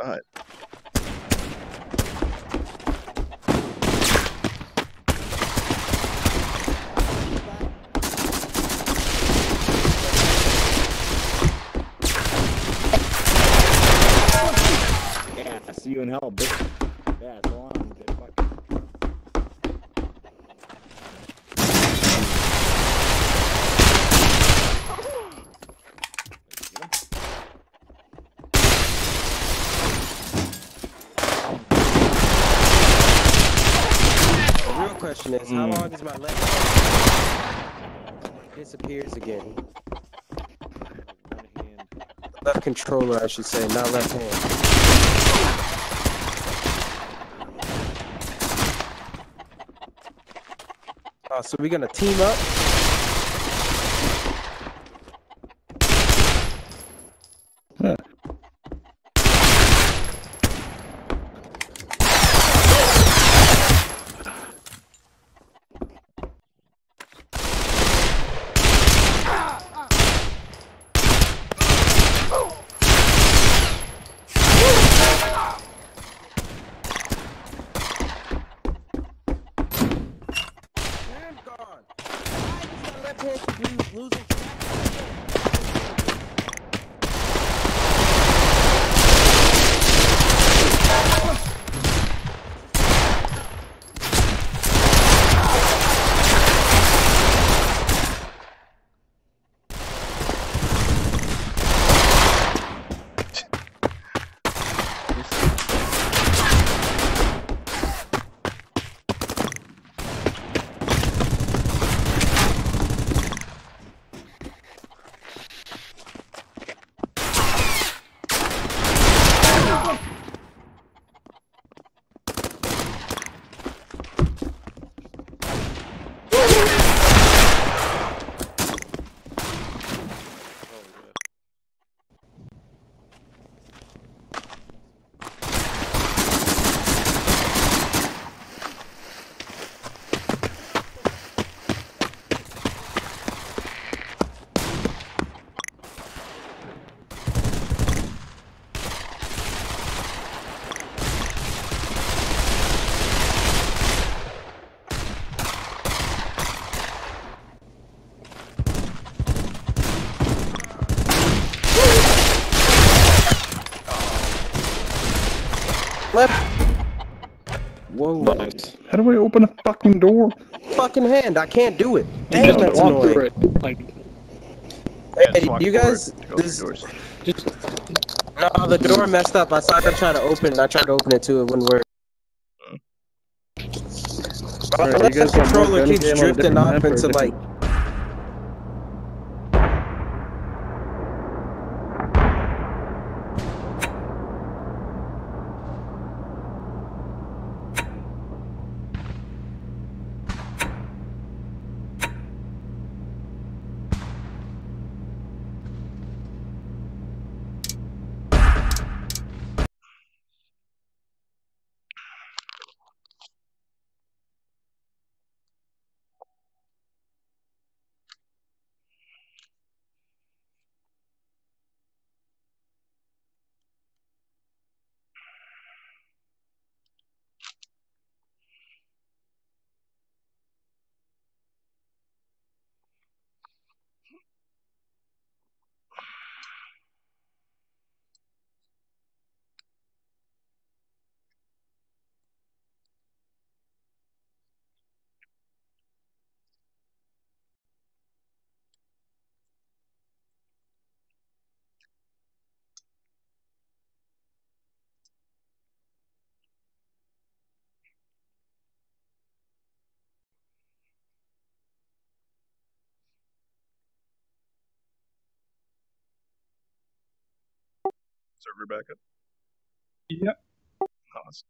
god. Yeah, see you in hell, bitch. Yeah, so long, get fucking. The real question is, how long is my left hand? It disappears again. One hand. Left controller, I should say, not left hand. So we're gonna team up. I'm gone. Why does my left hand keep losing track? Left Whoa. Nice. How do I open a fucking door? fucking hand, I can't do it. You Damn, just that's walk through annoying. it. Like, Hey, walk you guys, forward to go this, through doors. just no, the door messed up. I saw her try to open it. I tried to open it too. It wouldn't work. My Alright, you left guys want more controller gun keeps game on a drifting different off map or a into different- like. Server backup. Yep. Awesome.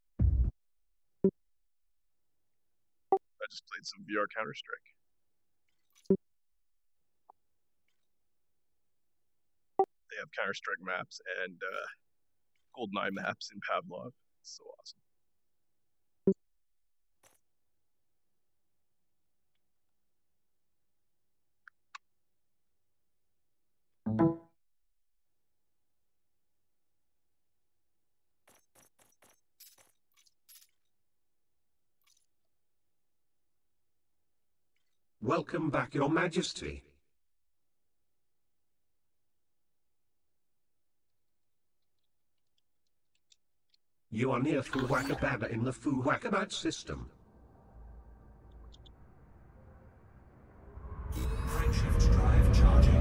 I just played some VR Counter Strike. They have Counter Strike maps and GoldenEye maps in Pavlov. It's so awesome. Welcome back, Your Majesty. You are near Fuwakabada in the Fuwakabad system. Shift drive charging.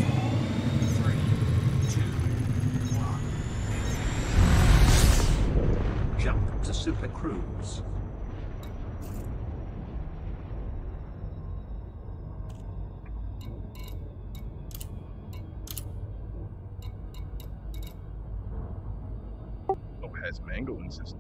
4, 3, 2, 1. Jump to Super Cruise. Oh, it has mango in the system.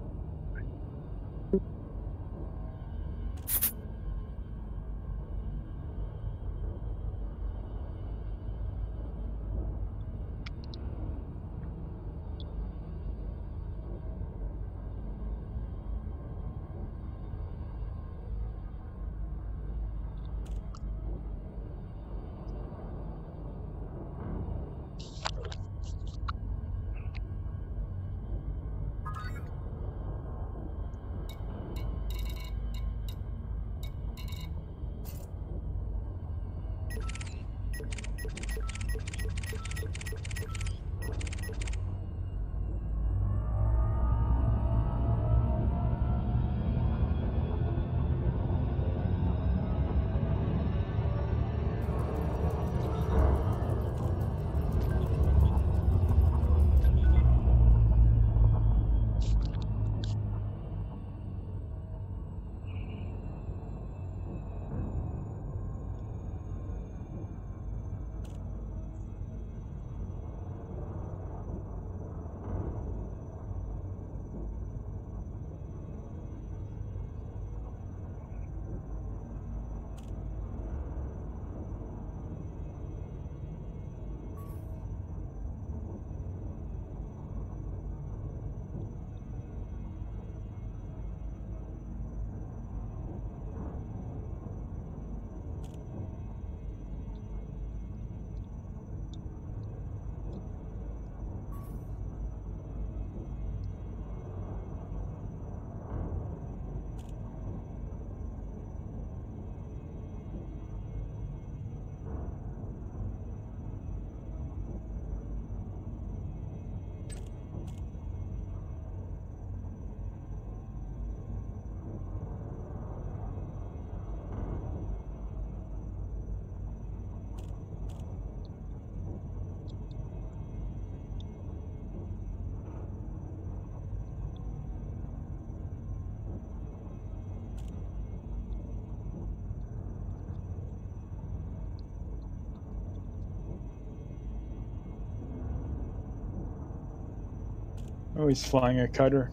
Oh, he's flying a cutter.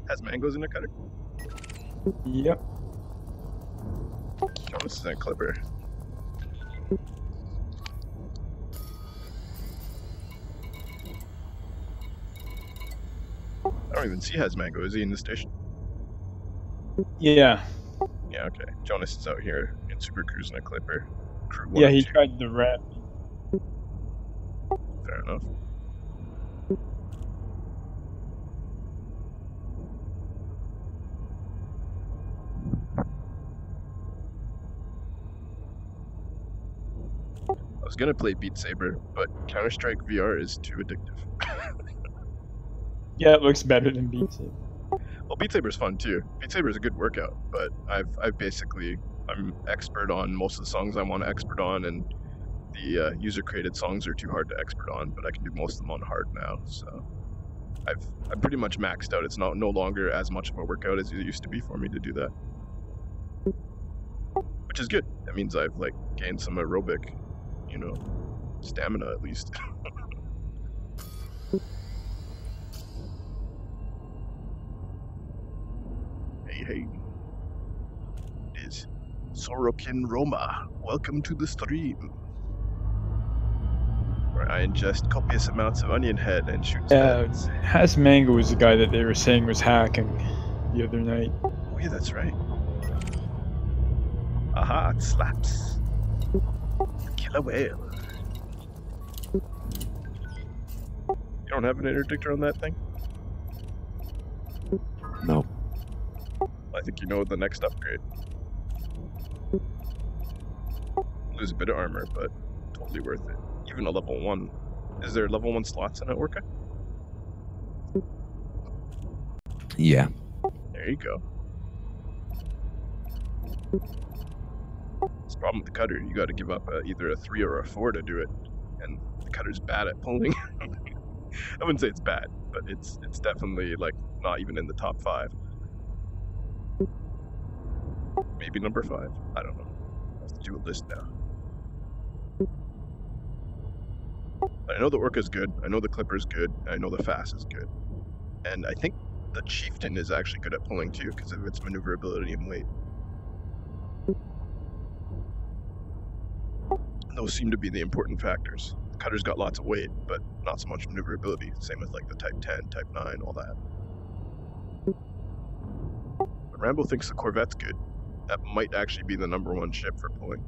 Has mangoes in the cutter. Yep. Oh, this is a clipper. I don't even see has mango. Is he in the station? Yeah. Yeah, okay. Jonas is out here in Super Cruise in a clipper. Crew 1 Yeah, and he 2. tried the rat. Fair enough. I was gonna play Beat Saber, but Counter-Strike VR is too addictive. Yeah, it looks better than Beat Saber. Well, Beat Saber's fun too. Beat Saber is a good workout, but I'm expert on most of the songs I want to expert on, and the user-created songs are too hard to expert on, but I can do most of them on hard now. So I'm pretty much maxed out. It's no longer as much of a workout as it used to be for me to do that, which is good. That means I've like gained some aerobic, stamina at least. Hey, it is Sorokin Roma. Welcome to the stream. Or I ingest copious amounts of onion head and shoot Yeah, heads. Hasmango was the guy that they were saying was hacking the other night. Oh yeah, that's right. Aha, it slaps. Killer whale. You don't have an interdictor on that thing? No. I think you know the next upgrade. Lose a bit of armor, but totally worth it. Even a level 1. Is there level 1 slots in it, Orca? Yeah. There you go. It's the problem with the cutter. You got to give up either a 3 or a 4 to do it. And the cutter's bad at pulling. I wouldn't say it's bad, but it's definitely like not even in the top 5. Maybe number 5. I don't know. I have to do a list now. I know the Orca's good. I know the Clipper's good. I know the Fast is good. And I think the Chieftain is actually good at pulling too because of its maneuverability and weight. Those seem to be the important factors. The Cutter's got lots of weight, but not so much maneuverability. Same with like the Type 10, Type 9, all that. But Rambo thinks the Corvette's good. That might actually be the number 1 ship for pulling.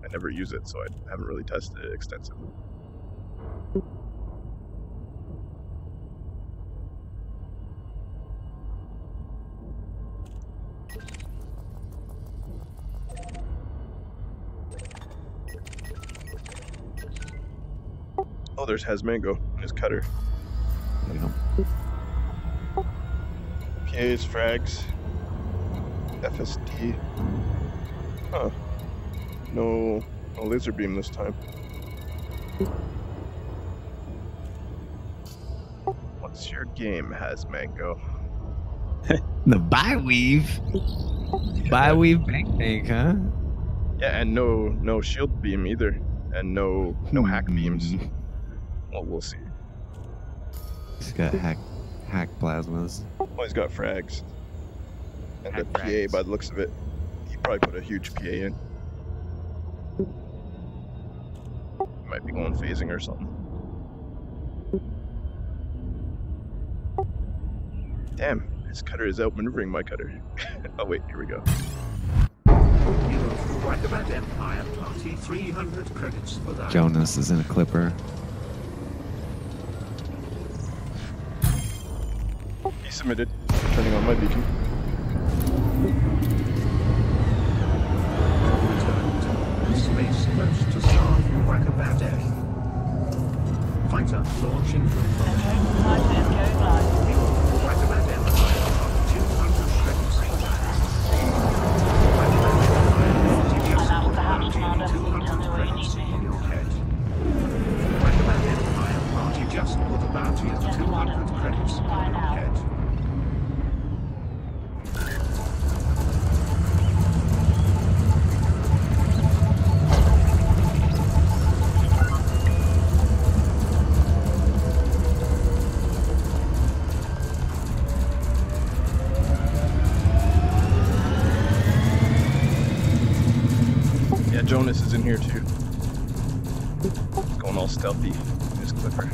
I never use it, so I haven't really tested it extensively. Oh, there's Hasmango and his cutter. Yeah. PAs, frags, FSD. Huh. No laser beam this time. What's your game, Hasmango? The Bi-Weave? Bi-Weave bank tank, huh? Yeah, and no shield beam either. And no hack beams. Well, we'll see. He's got hack plasmas. Well, he's got frags. And Hack the PA, frags. by the looks of it, he probably put a huge PA in. Might be going phasing or something. Damn, his cutter is outmaneuvering my cutter. Oh wait, here we go. Roundabout Empire Party, 300 credits for that. Jonas is in a Clipper. He submitted, turning on my beacon. Space close to start Roundabout F. Fighter launching from Roundabout Empire Party, 200 credits for that. Roundabout Empire Party, 200 credits on your head. Roundabout Empire Party, just put a bounty of 200 credits on your head. Jonas is in here too. He's going all stealthy in his Clipper.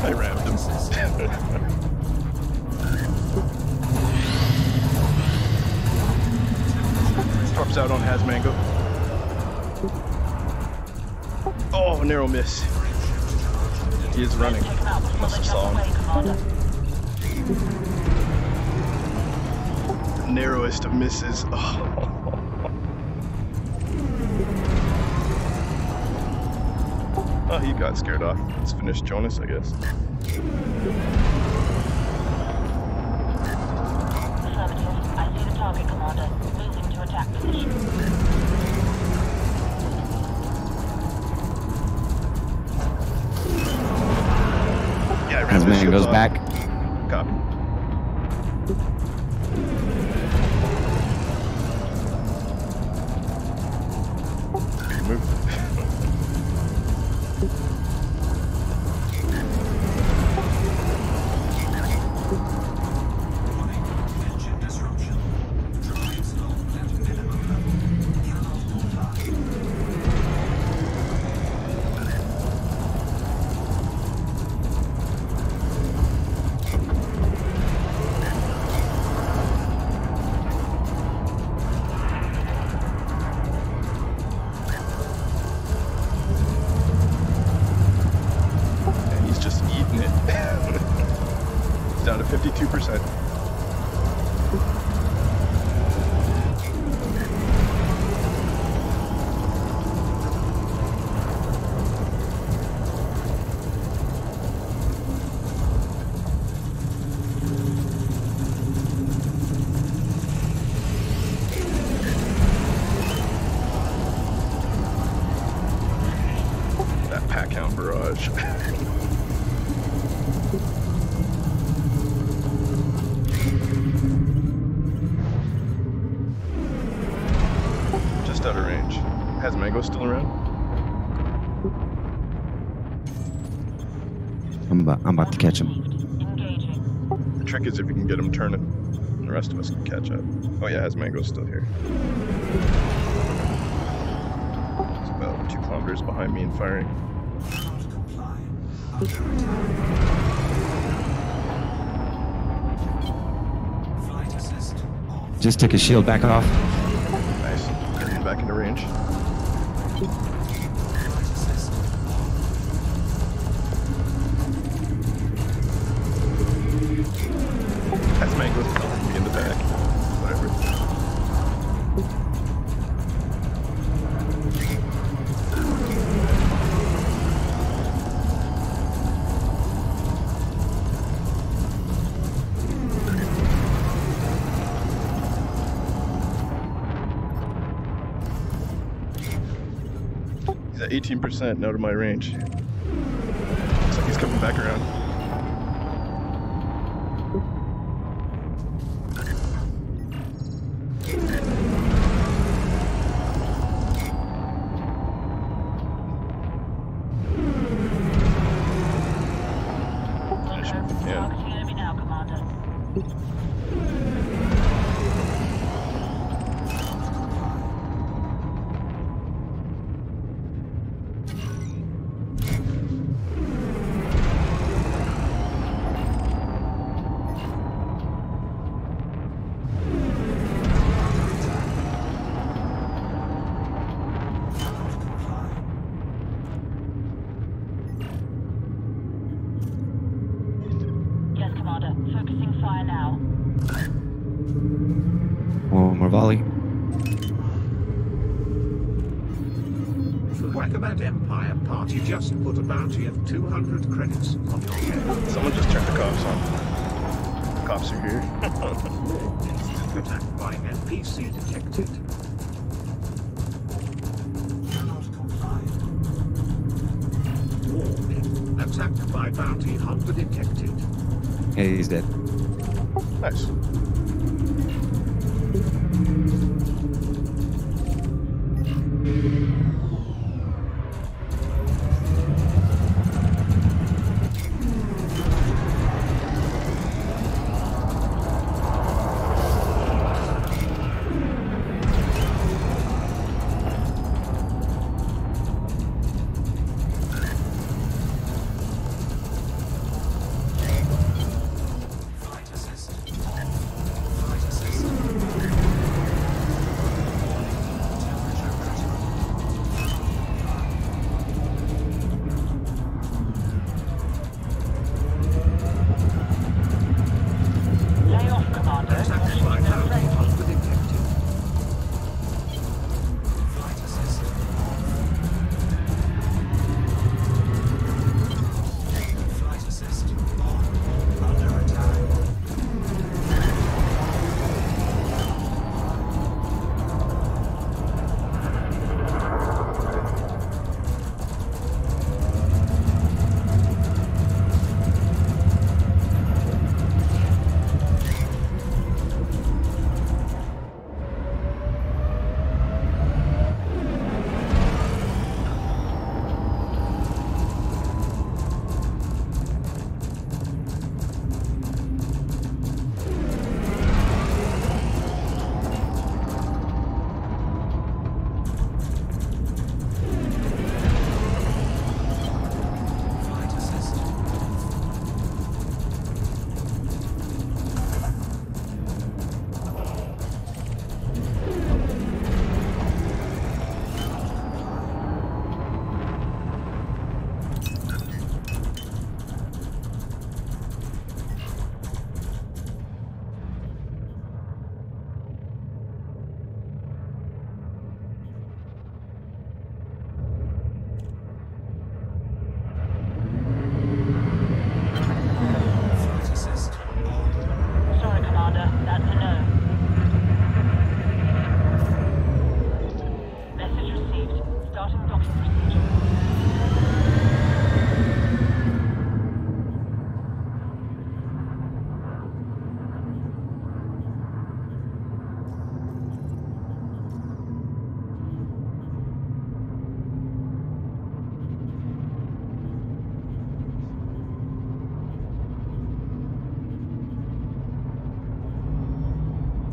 I rammed him. Storms out on Hasmango. Oh, narrow miss. He is running. Must have saw him. The narrowest of misses. Oh. Oh, he got scared off. Let's finish Jonas, I guess. Affirmative. I see the target, Commander. Moving to attack position. Hasman goes back. Copy. Big move. camouflage. Just out of range. Has Mango still around? I'm about to catch him. The trick is if you can get him turning, the rest of us can catch up. Oh yeah, has Mango still here. It's about 2 kilometers behind me and firing. Just took his shield back off. Nice. Getting back into range. Has Mango telling me in the back. Whatever. He's at 18% out of my range. Looks like he's coming back around. Focusing fire now. One more volley. Wackabat Empire party just put a bounty of 200 credits on your head. Someone just turned the cops on. The cops are here. Instant attack by NPC detected. Warning. Attacked by bounty hunter detected. Hey, he's dead. Nice.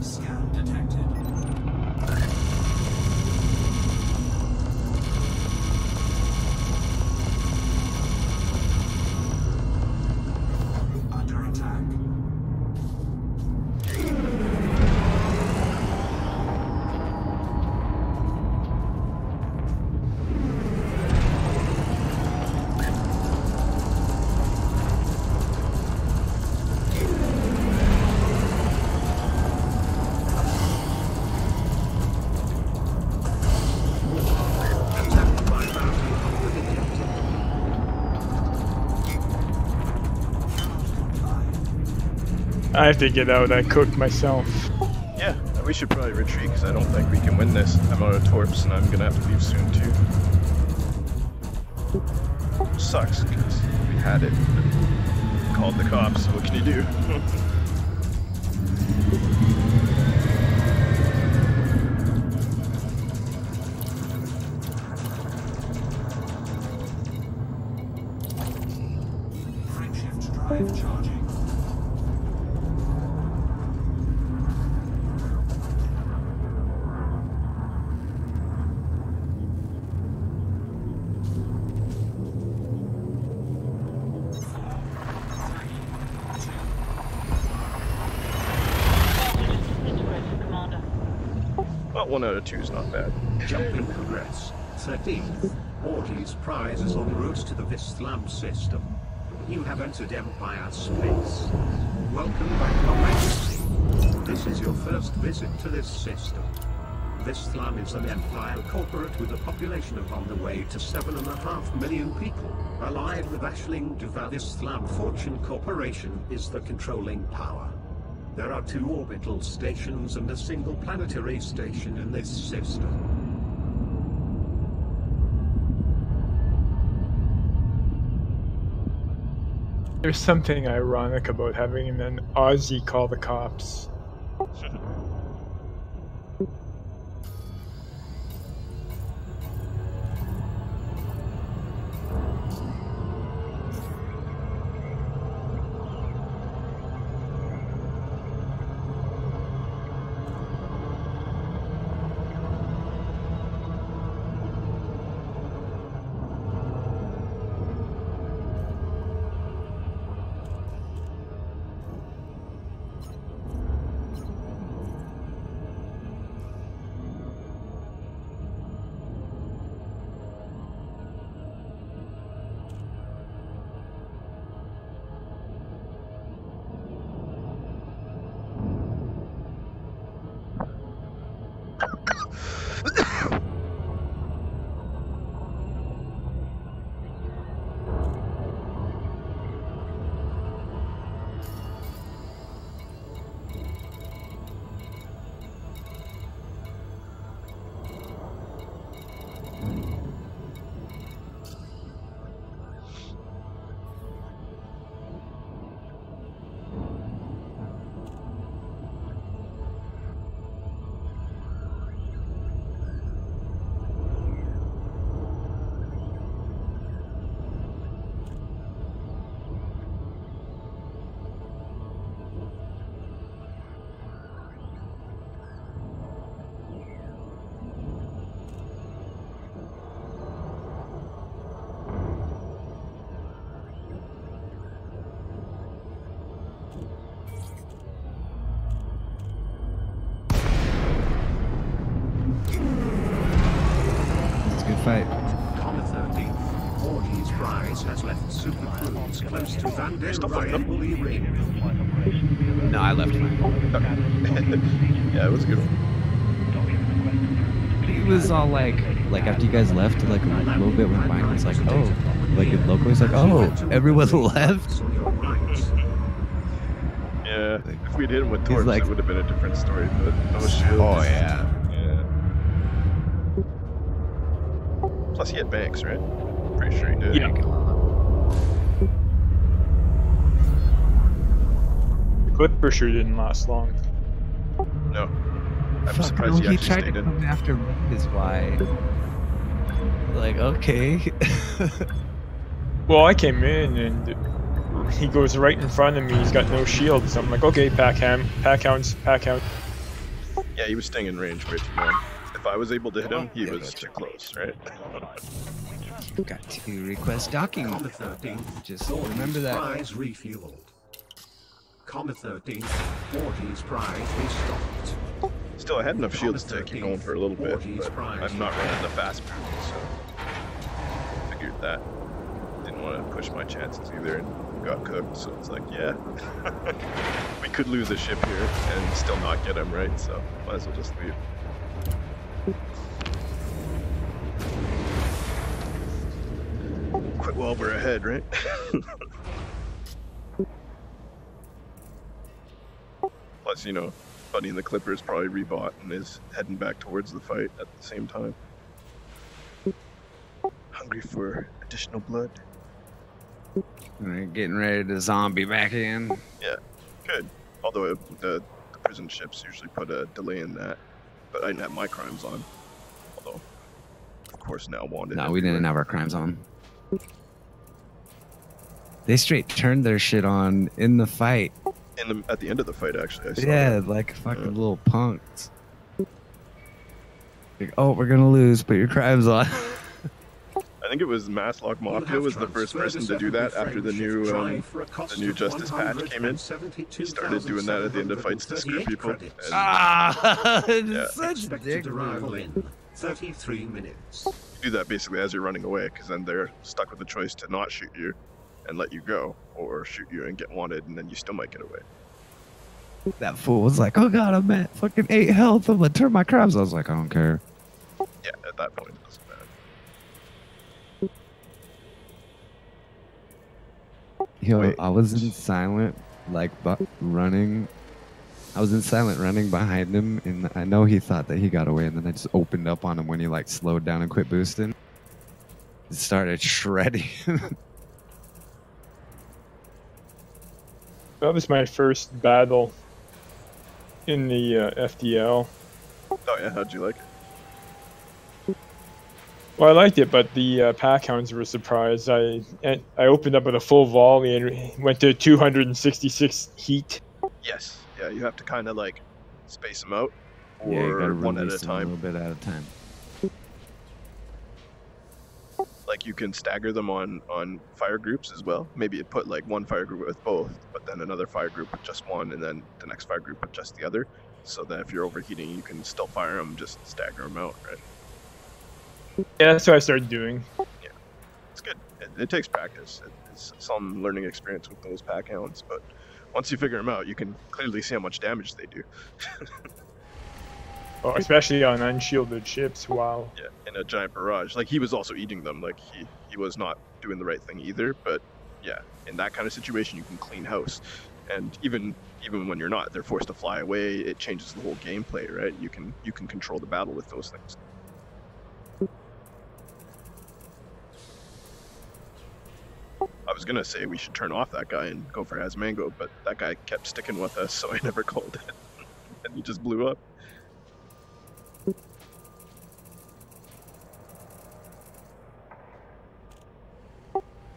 Scan detected. Under attack. I have to get out. I cooked myself. Yeah, we should probably retreat because I don't think we can win this. I'm out of torps and I'm gonna have to leave soon too. Sucks because we had it, but called the cops, so what can you do? Frameshift drive charging. Well, 1 out of 2 is not bad. Jumping progress. 13th. Orti's prize is en route to the Vistlam system. You have entered Empire space. Welcome back, Your Majesty. This is your first visit to this system. Vistlam is an Empire corporate with a population of on the way to 7.5 million people. Allied with Ashling Duval, Vistlam Fortune Corporation is the controlling power. There are 2 orbital stations and a single planetary station in this system. There's something ironic about having an Aussie call the cops. Fight. On the 13th, Orti's prize has left Super Cruise close to Van der Royal Ring. No, I left mine. Yeah, it was a good one. It was all like after you guys left, like a little bit went by, and it's like, oh, like in local, it's like, oh, everyone left. Yeah, if we'd hit him with torps, like, it would have been a different story, but no shield. Oh yeah. Plus he had banks, right? Pretty sure he did. Yeah. The Clipper sure didn't last long. No. I'm Fuck, surprised no, he actually tried to stayed in. come after me is why. Like, okay. Well, I came in and he goes right in front of me. He's got no shield, so I'm like, okay, pack hounds, pack out. Yeah, he was staying in range way too long. If I was able to hit him, he was too close, right? Got to request docking. Comet 13, Just remember that. prize refueled. Comet 13, Ortiz prize restocked. Still, I had enough shields to keep going for a little bit, but I'm not running the fast path, so figured that. Didn't want to push my chances either and got cooked, so it's like, yeah. We could lose a ship here and still not get him, right? So might as well just leave. Quit while we're ahead, right? Plus, you know, Buddy and the Clippers probably rebought and is heading back towards the fight at the same time. Hungry for additional blood. Alright, getting ready to zombie back in. Yeah, good. Although the prison ships usually put a delay in that, but I didn't have my crimes on. Although, of course, now wanted. No, we didn't have our crimes on. They straight turned their shit on in the fight. At the end of the fight, actually, I saw Yeah, that. like fucking little punks. Like, oh, we're gonna lose, put your crimes on. I think it was Masslock Mafia was the first person to do that after the new Justice patch came in. He started doing that at the end of fights to screw people. And, It's such a dick arrival move. in 33 minutes. You do that basically as you're running away, because then they're stuck with the choice to not shoot you and let you go, or shoot you and get wanted, and then you still might get away. That fool was like, oh god, I'm at fucking 8 health. I'm gonna turn my crimes. I was like, I don't care. Yeah, at that point it doesn't matter. Yo, Wait. I was in silent, like, running. I was in silent running behind him, and I know he thought that he got away, and then I just opened up on him when he, like, slowed down and quit boosting. It started shredding. That was my first battle in the FDL. Oh yeah, how'd you like it? Well, I liked it, but the pack hounds were surprised. I opened up with a full volley and went to 266 heat. Yes. Yeah, you have to kind of like space them out, or Yeah, you gotta one at a release them a time. little bit at a time. Like you can stagger them on fire groups as well. Maybe it put like one fire group with both, but then another fire group with just one, and then the next fire group with just the other. So that if you're overheating, you can still fire them, just stagger them out, right? Yeah, that's what I started doing. Yeah, it's good. It takes practice. It's some learning experience with those pack hounds, but once you figure them out, you can clearly see how much damage they do. Oh, especially on unshielded ships. Wow. Yeah, in a giant barrage. Like, he was also eating them. Like, he was not doing the right thing either. But, yeah, in that kind of situation, you can clean house. And even when you're not, they're forced to fly away. It changes the whole gameplay, right? You can control the battle with those things. I was going to say we should turn off that guy and go for Hasmango, but that guy kept sticking with us, so I never called it. And he just blew up.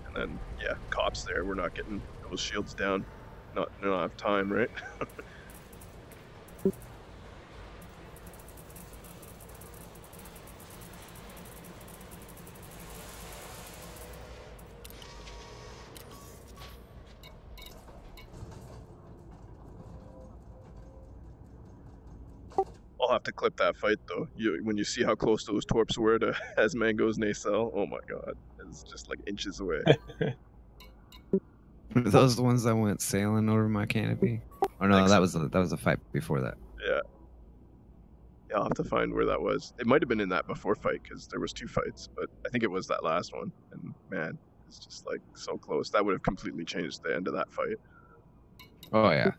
And then, yeah, cops there. We're not getting those shields down. Not enough time, right? I'll have to clip that fight though. When you see how close those torps were to Hasmango's nacelle, oh my god, it's just like inches away. Were those the ones that went sailing over my canopy? Or no, that was a fight before that. Yeah. Yeah, I'll have to find where that was. It might have been in that before fight because there was 2 fights, but I think it was that last one. And man, it's just like so close. That would have completely changed the end of that fight. Oh yeah.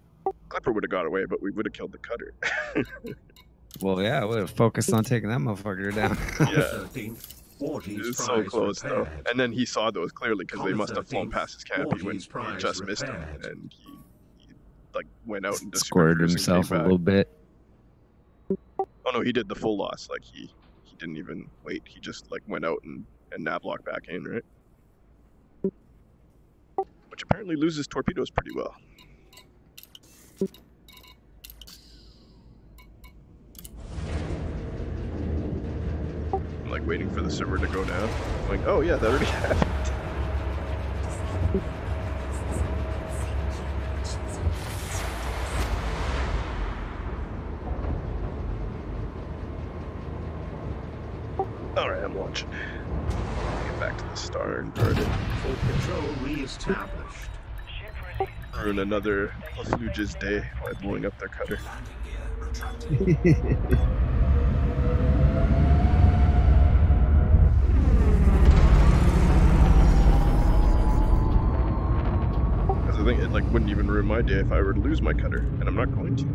Clipper would have got away, but we would have killed the cutter. Well, yeah, I would have focused on taking that motherfucker down. Yeah. It was so close though. And then he saw those clearly because they must have flown past his canopy when he just missed him, and he like went out and squirted himself a little bit. Oh no, he did the full loss. Like he didn't even wait. He just like went out and navlocked back in, right? Which apparently loses torpedoes pretty well. like waiting for the server to go down. I'm like, oh yeah, that already happened. Alright, I'm watching. Get back to the star and guard it. Full control re-established. Ruin another Lafluge's day by blowing up their cutter. Because I think it like wouldn't even ruin my day if I were to lose my cutter, and I'm not going to.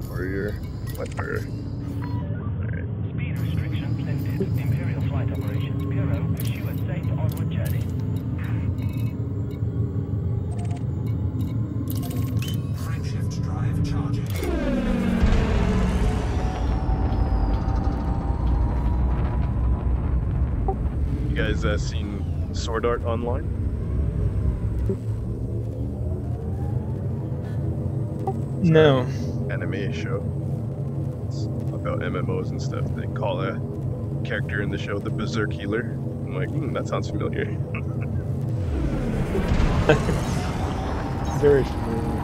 Courier, Wetfire. Alright. Speed restrictions lifted. Imperial Flight Operations Bureau wish you a safe onward journey. Frameshift drive charging. You guys seen Sword Art Online? No. Anime show. It's about MMOs and stuff. They call a character in the show the Berserk Healer. I'm like, that sounds familiar. Very familiar.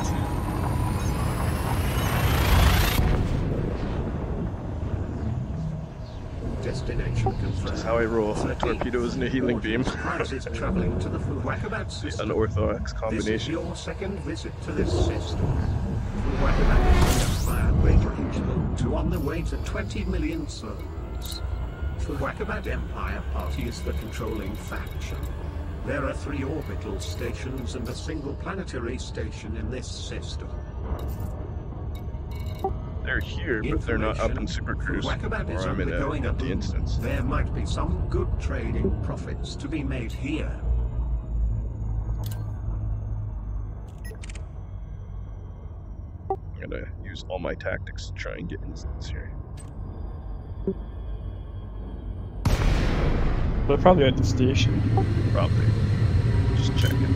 Destination confirmed. That's how I roll. Torpedoes and a healing beam. Prizes traveling to the Fuwakabat The system. unorthodox This is combination. your second visit to this system. Fuwakabat is Empire wagering to on the way to 20 million souls. Fuwakabat Empire Party is the controlling faction. There are 3 orbital stations and a single planetary station in this system. They're here, but they're not up in Super Cruise. Fuwakabat is Or I'm in undergoing an a empty boom. instance. There might be some good trading profits to be made here. I'm gonna use all my tactics to try and get instance here. They're probably at the station. Probably. Just checking.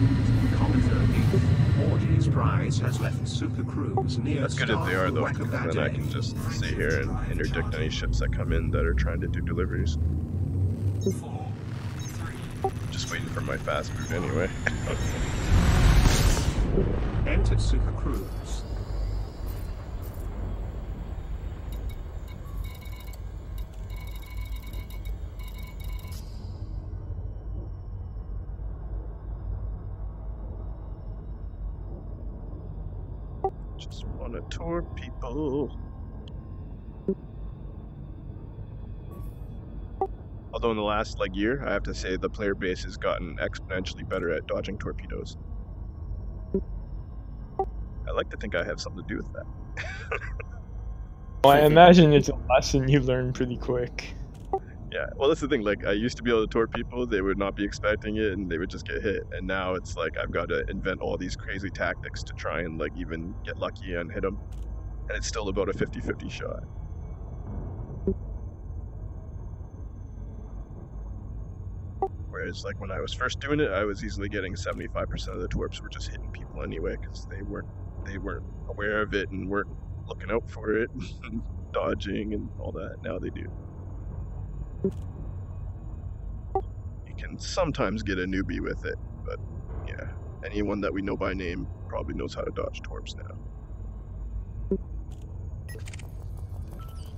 Orgy's prize has left Super Cruise near That's good if they are though, because then I can just stay here and interdict any ships that come in that are trying to do deliveries. Just waiting for my fast food anyway. Enter Super Cruise. Just wanna tour people. Although in the last year, I have to say the player base has gotten exponentially better at dodging torpedoes. I like to think I have something to do with that. Well, I imagine it's a lesson you learn pretty quick. Yeah, well that's the thing, I used to be able to tour people, they would not be expecting it and they would just get hit, and now it's I've got to invent all these crazy tactics to try and even get lucky and hit them, and it's still about a 50-50 shot. Whereas when I was first doing it, I was easily getting 75% of the torps were just hitting people anyway, because they weren't aware of it and weren't looking out for it, and dodging and all that. Now they do. You can sometimes get a newbie with it, but yeah, anyone that we know by name probably knows how to dodge torps now.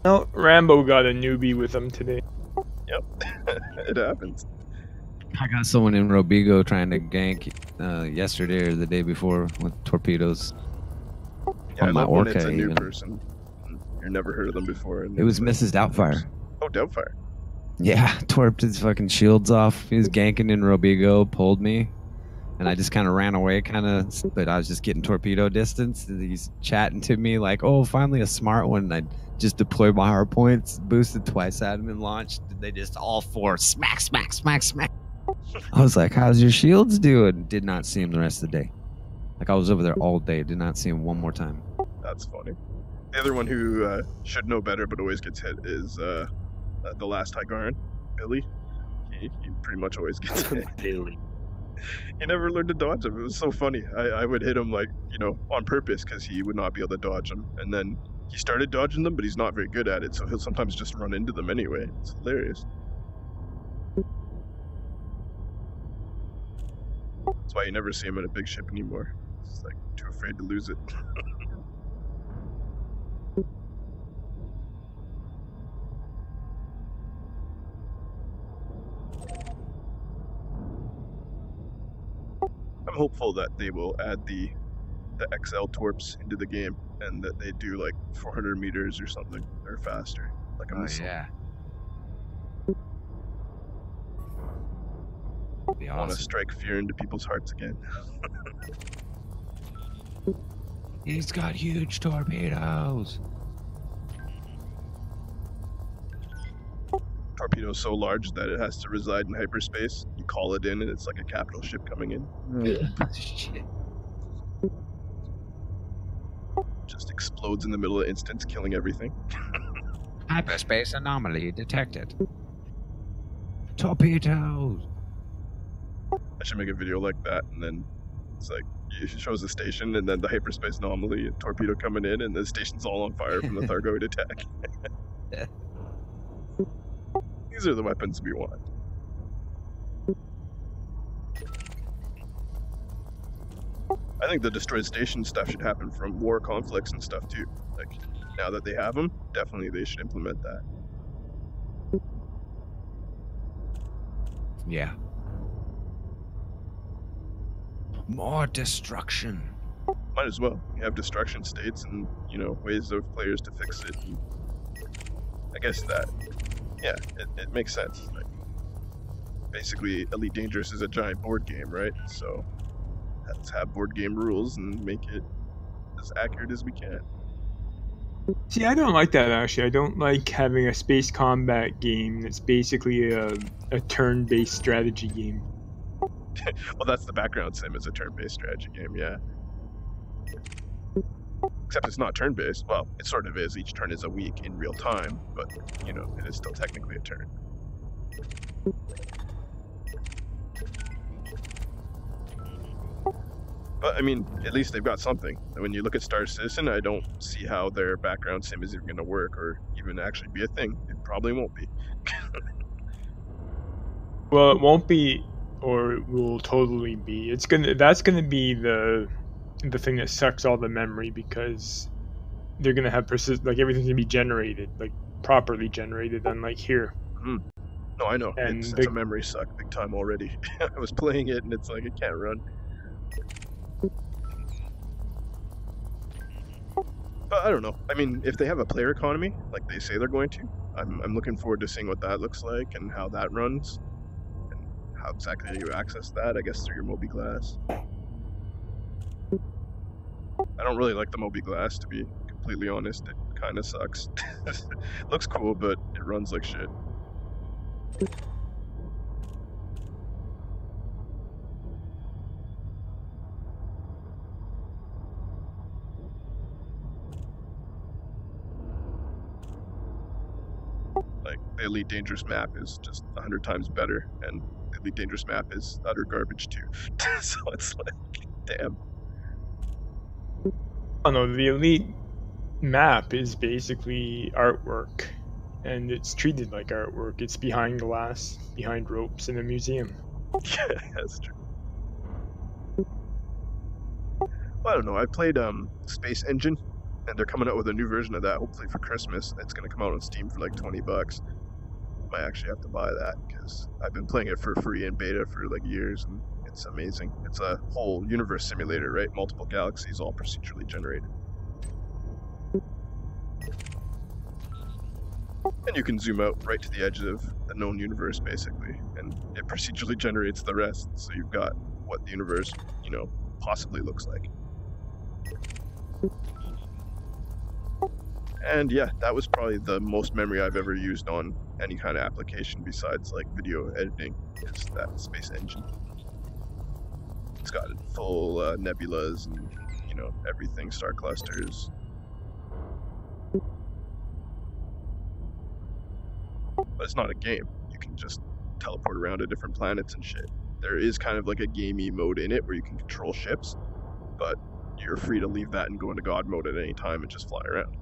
No, Rambo got a newbie with him today. Yep, it happens. I got someone in Robigo trying to gank yesterday or the day before with torpedoes. Yeah, I on my love when Orca it's a new even. person. You've never heard of them before. And It was Mrs. Doubtfire. Oh, Doubtfire. Yeah, torped his fucking shields off. He was ganking in Robigo, pulled me, and I just kind of ran away, but I was just getting torpedo distance. And he's chatting to me oh, finally a smart one. And I just deployed my hard points, boosted twice at him, and launched. They just all 4 smack, smack, smack, smack. I was like, "How's your shields doing?" Did not see him the rest of the day. I was over there all day. Did not see him one more time. That's funny. The other one who should know better but always gets hit is the last Hygarn, Billy. He pretty much always gets hit. Billy. He never learned to dodge them. It was so funny. I would hit him like, you know, on purpose because he would not be able to dodge them. And then he started dodging them, but he's not very good at it, so he'll sometimes just run into them anyway. It's hilarious. That's why you never see him in a big ship anymore. He's like too afraid to lose it. I'm hopeful that they will add the XL torps into the game and that they do like 400 meters or something or faster, like a missile. Yeah. Be I want to awesome. strike fear into people's hearts again. He's got huge torpedoes. Torpedo so large that it has to reside in hyperspace. You call it in, and it's like a capital ship coming in. Shit. Just explodes in the middle of instance, killing everything. Hyperspace anomaly detected. Torpedoes. I should make a video like that, and then it's like it shows the station, and then the hyperspace anomaly, and torpedo coming in, and the station's all on fire from the Thargoid attack. These are the weapons we want. I think the destroyed station stuff should happen from war conflicts and stuff too. Like, now that they have them, definitely they should implement that. Yeah. More destruction. Might as well. You have destruction states and, you know, ways of players to fix it. And I guess that, yeah, it makes sense. Like, basically, Elite Dangerous is a giant board game, right? So let's have board game rules and make it as accurate as we can. See, I don't like that actually. I don't like having a space combat game that's basically a turn-based strategy game. Well, that's the background sim is a turn-based strategy game, yeah. Except it's not turn-based. Well, it sort of is. Each turn is a week in real time, but, you know, it is still technically a turn. But, I mean, at least they've got something. When you look at Star Citizen, I don't see how their background sim is even going to work or even actually be a thing. It probably won't be. Well, it won't be, or it will totally be. That's gonna be the thing that sucks all the memory, because they're gonna have like everything's gonna be generated, like properly generated, unlike here. No, I know. And It's a memory suck big time already. I was playing it and it's like it can't run. But I don't know. I mean, if they have a player economy, like they say they're going to, I'm looking forward to seeing what that looks like and how that runs. And how exactly you access that, I guess through your Moby Glass. I don't really like the Moby Glass, to be completely honest. It kind of sucks. Looks cool, but it runs like shit. Like, the Elite Dangerous map is just 100 times better, and the Elite Dangerous map is utter garbage too. So it's like, damn. Oh no, the Elite map is basically artwork, and it's treated like artwork. It's behind glass, behind ropes in a museum. Yeah, that's true. Well, I don't know. I played Space Engine, and they're coming out with a new version of that, hopefully for Christmas. It's going to come out on Steam for like $20. Might actually have to buy that, because I've been playing it for free in beta for like years, and it's amazing. It's a whole universe simulator, right? Multiple galaxies, all procedurally generated. And you can zoom out right to the edge of the known universe, basically, and it procedurally generates the rest, so you've got what the universe, you know, possibly looks like. And yeah, that was probably the most memory I've ever used on any kind of application besides like video editing, is that Space Engine. It's got full nebulas and, you know, everything, star clusters. But it's not a game. You can just teleport around to different planets and shit. there is kind of like a gamey mode in it where you can control ships, but you're free to leave that and go into God mode at any time and just fly around.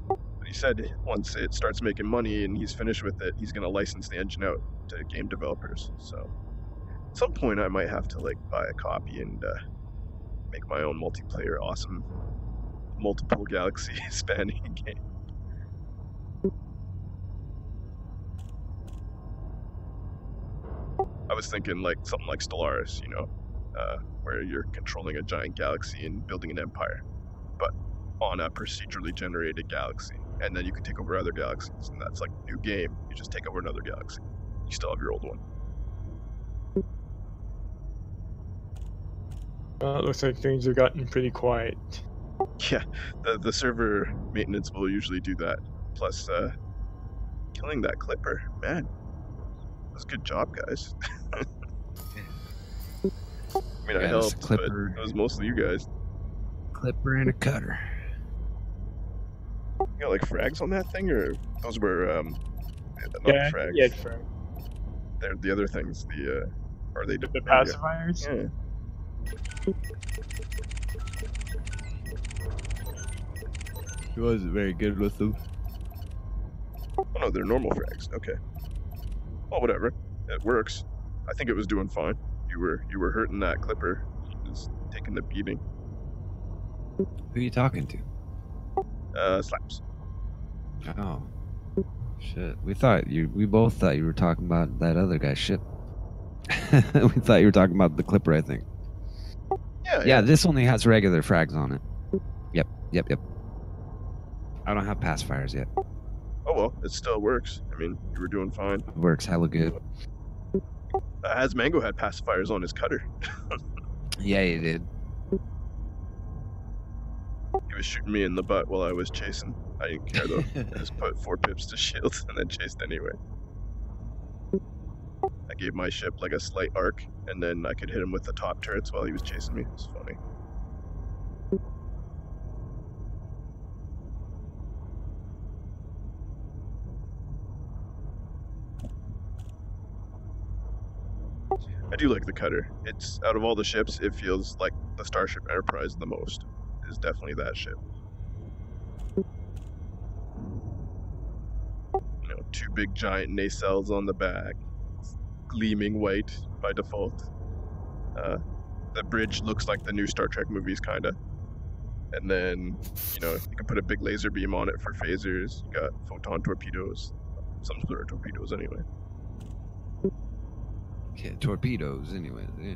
But he said once it starts making money and he's finished with it, he's going to license the engine out to game developers. So at some point I might have to like buy a copy and make my own multiplayer awesome multiple galaxy spanning game. I was thinking like something like Stellaris, you know, where you're controlling a giant galaxy and building an empire, but on a procedurally generated galaxy, and then you can take over other galaxies, and that's like a new game. You just take over another galaxy. You still have your old one. Well, it looks like things have gotten pretty quiet. Yeah, the server maintenance will usually do that. Plus, killing that Clipper, man, that's a good job, guys. I mean, I helped, Clipper. but it was mostly you guys. Clipper and a cutter. You got like frags on that thing, or those were not frags? Yeah, frag. They're the other things. The are they the pacifiers? Yeah. He wasn't very good with them. Oh no, they're normal frags. Okay. Well, whatever. It works. I think it was doing fine. You were hurting that Clipper. He was taking the beating. Who are you talking to? Slaps. Oh. Shit. We both thought you were talking about that other guy's ship. We thought you were talking about the Clipper, I think. Yeah, this only has regular frags on it. Yep. I don't have pacifiers yet. Oh well, it still works. I mean, you were doing fine. It works hella good. Has Mango had pacifiers on his cutter? Yeah, he did. He was shooting me in the butt while I was chasing. I didn't care though. I just put 4 pips to shields and then chased anyway. I gave my ship like a slight arc, and then I could hit him with the top turrets while he was chasing me. It was funny. I do like the cutter. It's out of all the ships, it feels like the Starship Enterprise the most. Is definitely that ship. You know, 2 big giant nacelles on the back, gleaming white by default. The bridge looks like the new Star Trek movies, kinda. And then, you know, you can put a big laser beam on it for phasers. You got photon torpedoes, some sort of torpedoes anyway. Yeah, torpedoes, anyways. Yeah.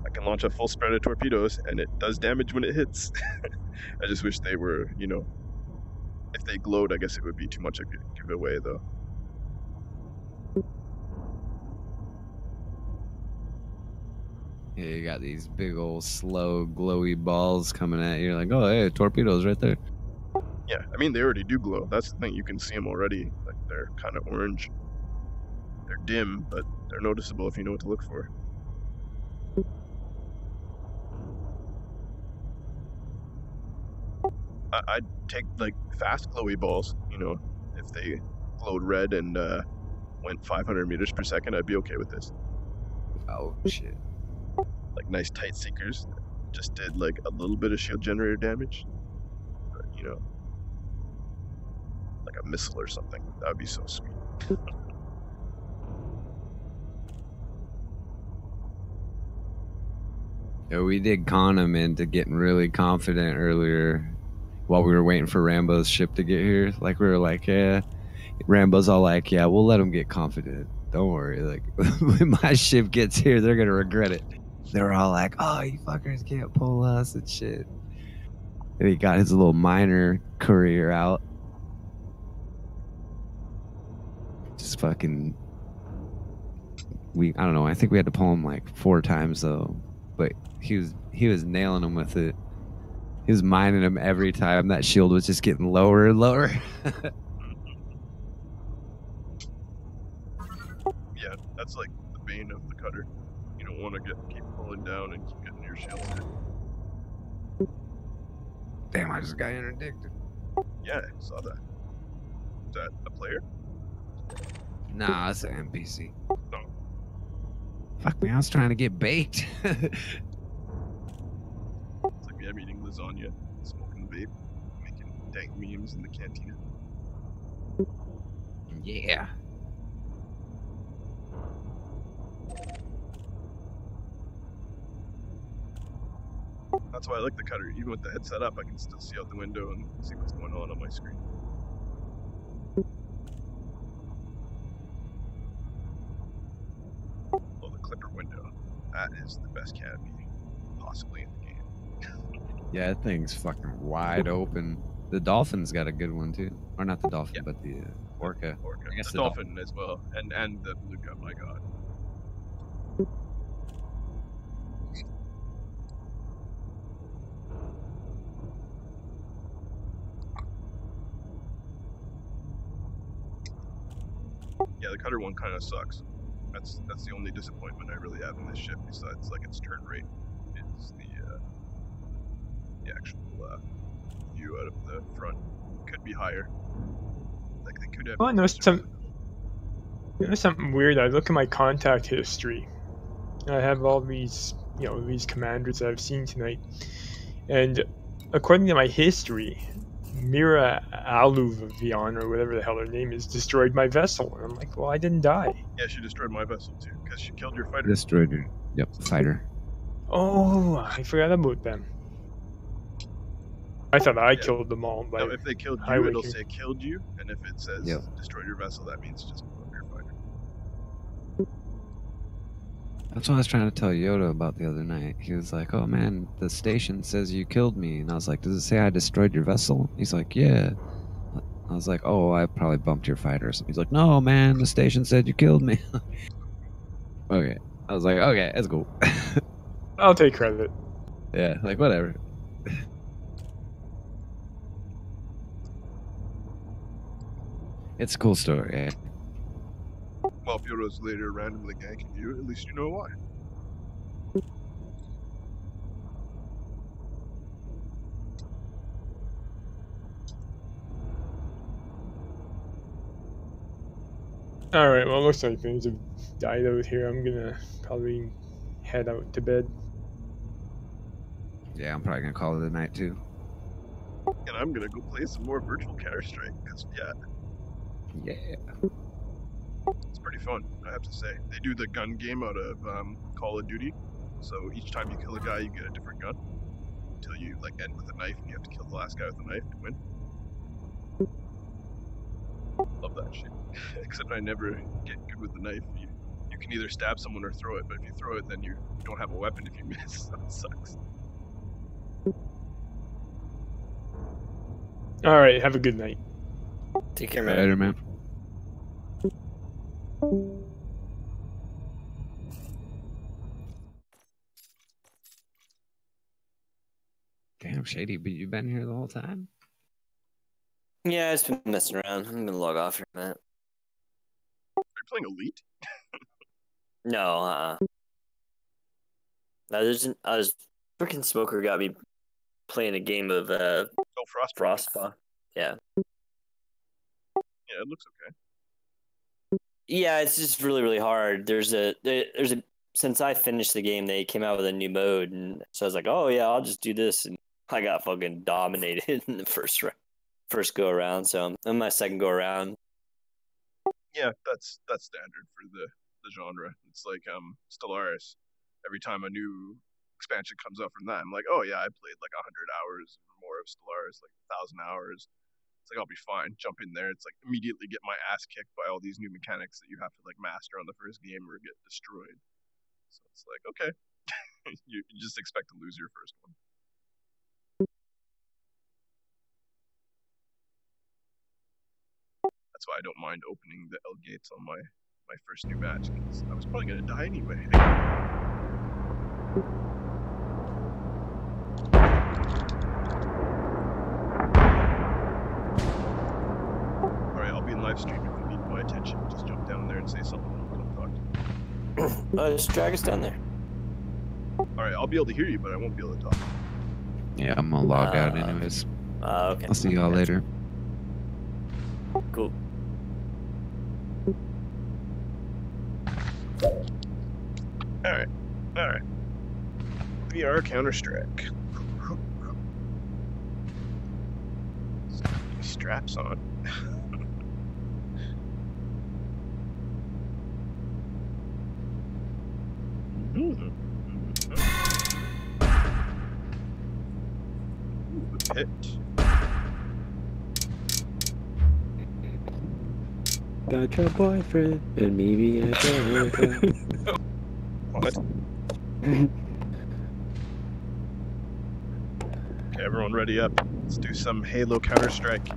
I can launch a full spread of torpedoes, and it does damage when it hits. I just wish they were, you know, if they glowed, I guess it would be too much of a giveaway, though. Yeah, you got these big old slow glowy balls coming at you. You're like, oh, hey, torpedoes right there. Yeah, I mean, they already do glow. That's the thing. You can see them already. Like, they're kind of orange. They're dim, but they're noticeable if you know what to look for. I'd take, like, fast glowy balls, you know. If they glowed red and went 500 meters per second, I'd be okay with this. Oh, shit. Like, nice tight seekers. Just did, like, a little bit of shield generator damage. But, you know, like a missile or something. That would be so sweet. Yeah, we did con him into getting really confident earlier while we were waiting for Rambo's ship to get here. Like, we were like, yeah. Rambo's all like, yeah, we'll let him get confident. Don't worry. Like, when my ship gets here, they're going to regret it. They were all like, oh, you fuckers can't pull us and shit. And he got his little miner courier out. Just fucking... I don't know. I think we had to pull him like 4 times, though. But he was nailing him with it. He was mining him every time. That shield was just getting lower and lower. Yeah, that's like the bane of the cutter. You don't want to keep pulling down and keep getting your shield hit. Damn, I just got interdicted. Yeah, I saw that. Is that a player? Nah, it's an NPC. Oh. Fuck me, I was trying to get baked. It's like me, I'm eating lasagna, smoking vape, making dank memes in the cantina. Yeah. That's why I like the cutter. Even with the headset up, I can still see out the window and see what's going on my screen. Oh, the clipper window. That is the best canopy possibly in the game. Yeah, that thing's fucking wide open. The dolphin's got a good one too. Or not the dolphin, but the orca. Orca. I guess The dolphin as well. And the beluga, my god. Yeah, the cutter one kind of sucks. That's the only disappointment I really have in this ship, besides like its turn rate, is the actual view out of the front could be higher. Like they could have. Oh, I noticed something weird. I look at my contact history. I have all these, these commanders that I've seen tonight, and according to my history, Mira Aluvion, or whatever the hell her name is, destroyed my vessel. And I'm like, well, I didn't die. Yeah, she destroyed my vessel too, because she killed your fighter. Destroyed her. Yep, fighter. Oh, I forgot about them. I thought I killed them all. No, if they killed you, it'll say killed you, and if it says destroyed your vessel, that means just blew up your fighter. That's what I was trying to tell Yoda about the other night. He was like, oh man, the station says you killed me. And I was like, does it say I destroyed your vessel? He's like, yeah. I was like, oh, I probably bumped your fighter or something. He's like, no man, the station said you killed me. Okay. I was like, okay, that's cool. I'll take credit. Yeah, like whatever. It's a cool story, eh? Well, if Yoda's later randomly ganking you, at least you know why. Alright, well, it looks like things have died out here. I'm gonna probably head out to bed. Yeah, I'm probably gonna call it a night too. And I'm gonna go play some more virtual Counter-Strike, because, yeah. It's pretty fun, I have to say. They do the gun game out of Call of Duty, so each time you kill a guy, you get a different gun. Until you, like, end with a knife, and you have to kill the last guy with a knife to win. Love that shit. Except I never get good with the knife. You can either stab someone or throw it, but if you throw it, then you don't have a weapon if you miss, so it sucks. Alright, have a good night. Take care, man. Later, man. Damn, Shady, but you've been here the whole time? Yeah, I've just been messing around. I'm gonna log off here, man. Are you playing Elite? No, I was freaking Smoker got me playing a game of Frostbite. Yeah. Yeah, it looks okay. Yeah, it's just really, really hard. There's a since I finished the game, they came out with a new mode, and so I was like, oh yeah, I'll just do this, and I got fucking dominated in the first go around. So in my second go around. Yeah, that's standard for the genre. It's like Stellaris. Every time a new expansion comes out from that, I'm like, oh yeah, I played like 100 hours or more of Stellaris, like 1,000 hours. It's like, I'll be fine. Jump in there. It's like immediately get my ass kicked by all these new mechanics that you have to like master on the first game or get destroyed. So it's like, okay, you just expect to lose your first one. That's why I don't mind opening the L gates on my first new match, because I was probably gonna die anyway. Alright, I'll be in live stream if you need my attention. Just jump down there and say something and I'll come talk to you. Just drag us down there. Alright, I'll be able to hear you, but I won't be able to talk. Yeah, I'm gonna log out anyways. Okay. I'll see y'all later. Cool. Alright. Alright. VR Counter-Strike. Straps on. Ooh, the pit. Got your boyfriend, and maybe I can. What? Okay, everyone ready up. Let's do some Halo Counter-Strike.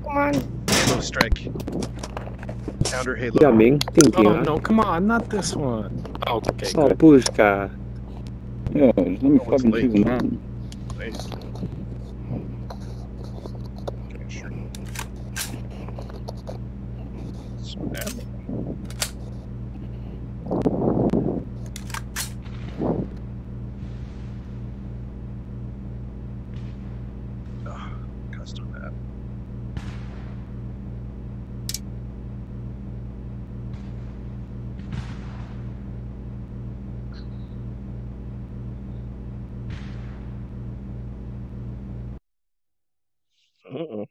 Come on. Halo Strike. Counter Halo. Yeah, Ming. Thank you. Oh no, come on, not this one. Okay, Oh, good. Pushka. Yeah, just let me Oh, it's fucking late. choose a man. Nice. Okay, sure. Snap. Custom map. Uh-oh.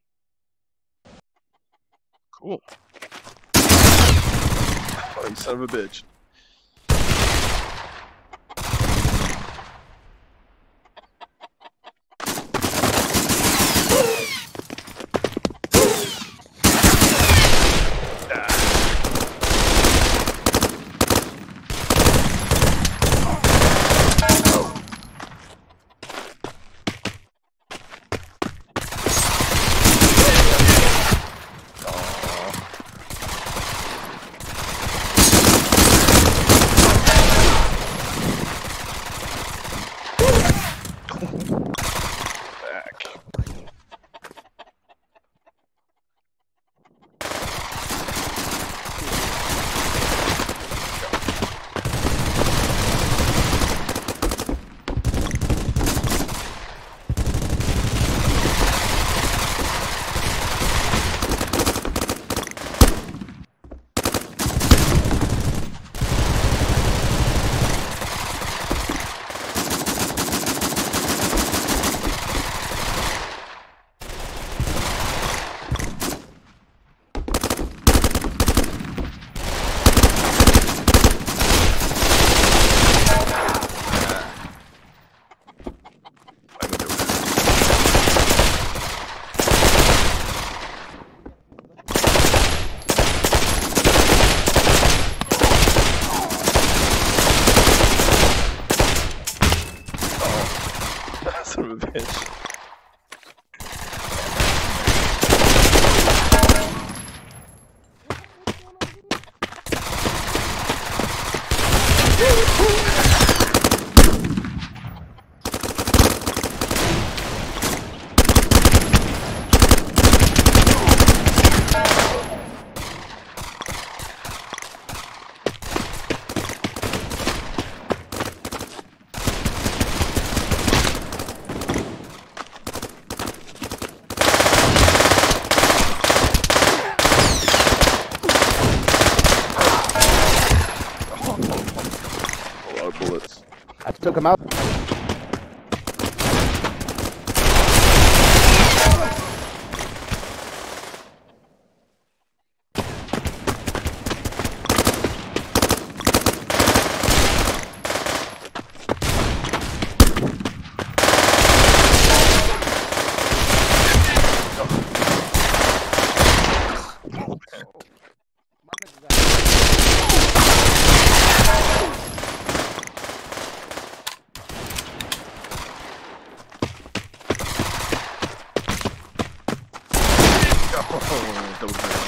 Cool. Oh, you son of a bitch. Son of a bitch. A lot of bullets. I took him out. Oh, double kill.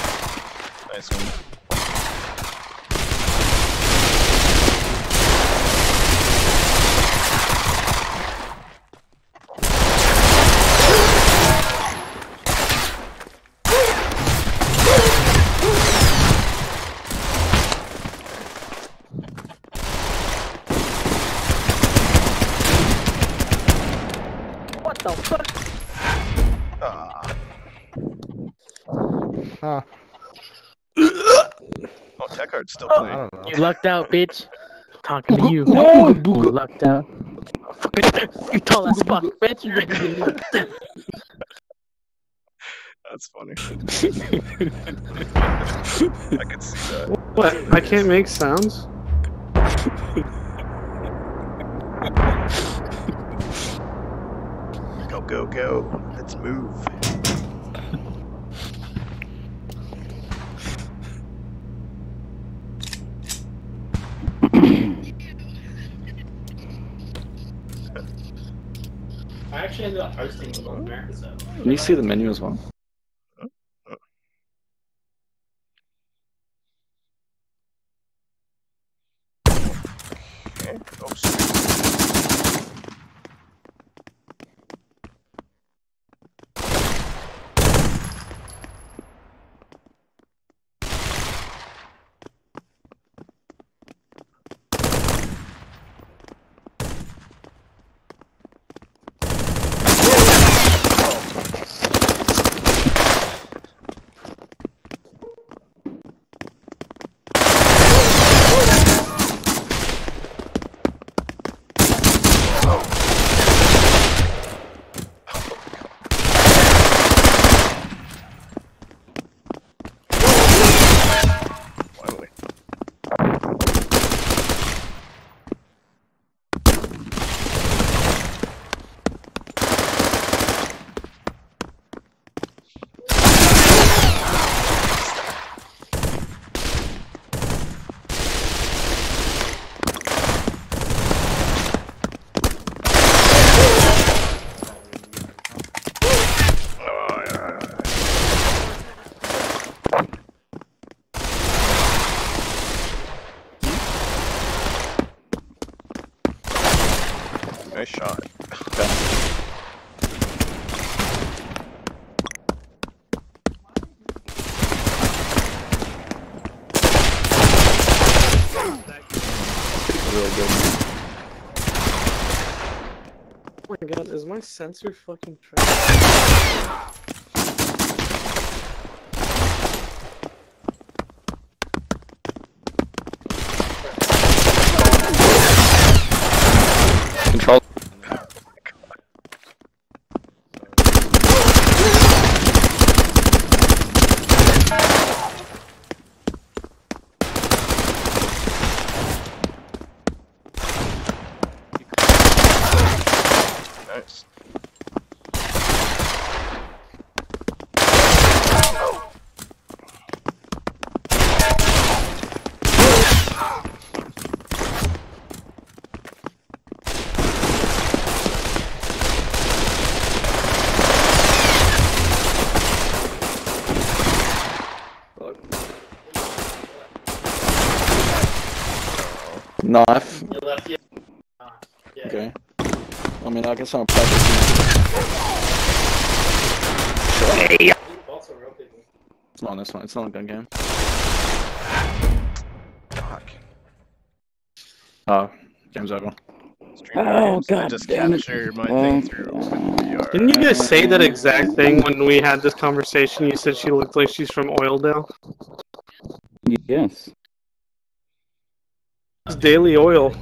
Nice one. What the fuck? Ah. Huh. Oh, Techard's still I playing. don't know. You lucked out, bitch. Talking to you. You lucked out. You tall as fuck, bitch. That's funny. I could see that. What? I can't make sounds? Go, go, go. Let's move. I actually ended up hosting the North America server. Can you see the menu as well? Okay. Oh, sweet. Nice shot. Really good. Oh my god, is my sensor fucking trash? Control. Nice. Knife. You left yet? Yeah. Okay. I mean, I guess I'm practicing. Hey. It's not on this one. It's not a gun game. Fuck. Oh, game's over. Oh, I god just damn can't it. share my thing through VR. Didn't you guys say that exact thing when we had this conversation? You said she looked like she's from Oildale? Yes. It's Daily Oil.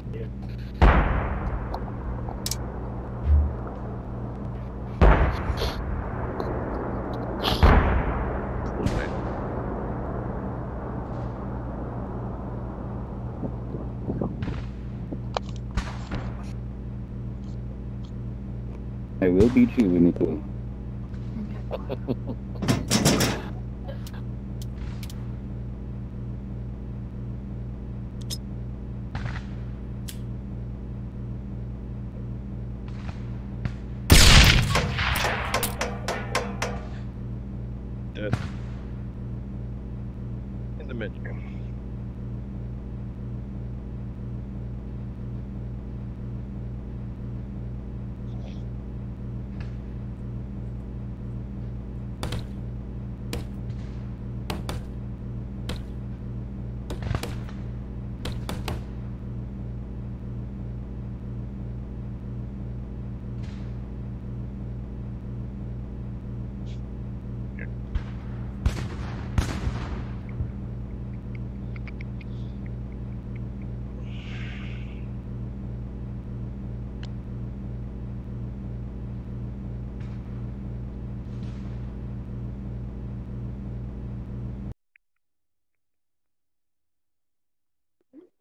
I will beat you, Winnie. Dead. In the menu.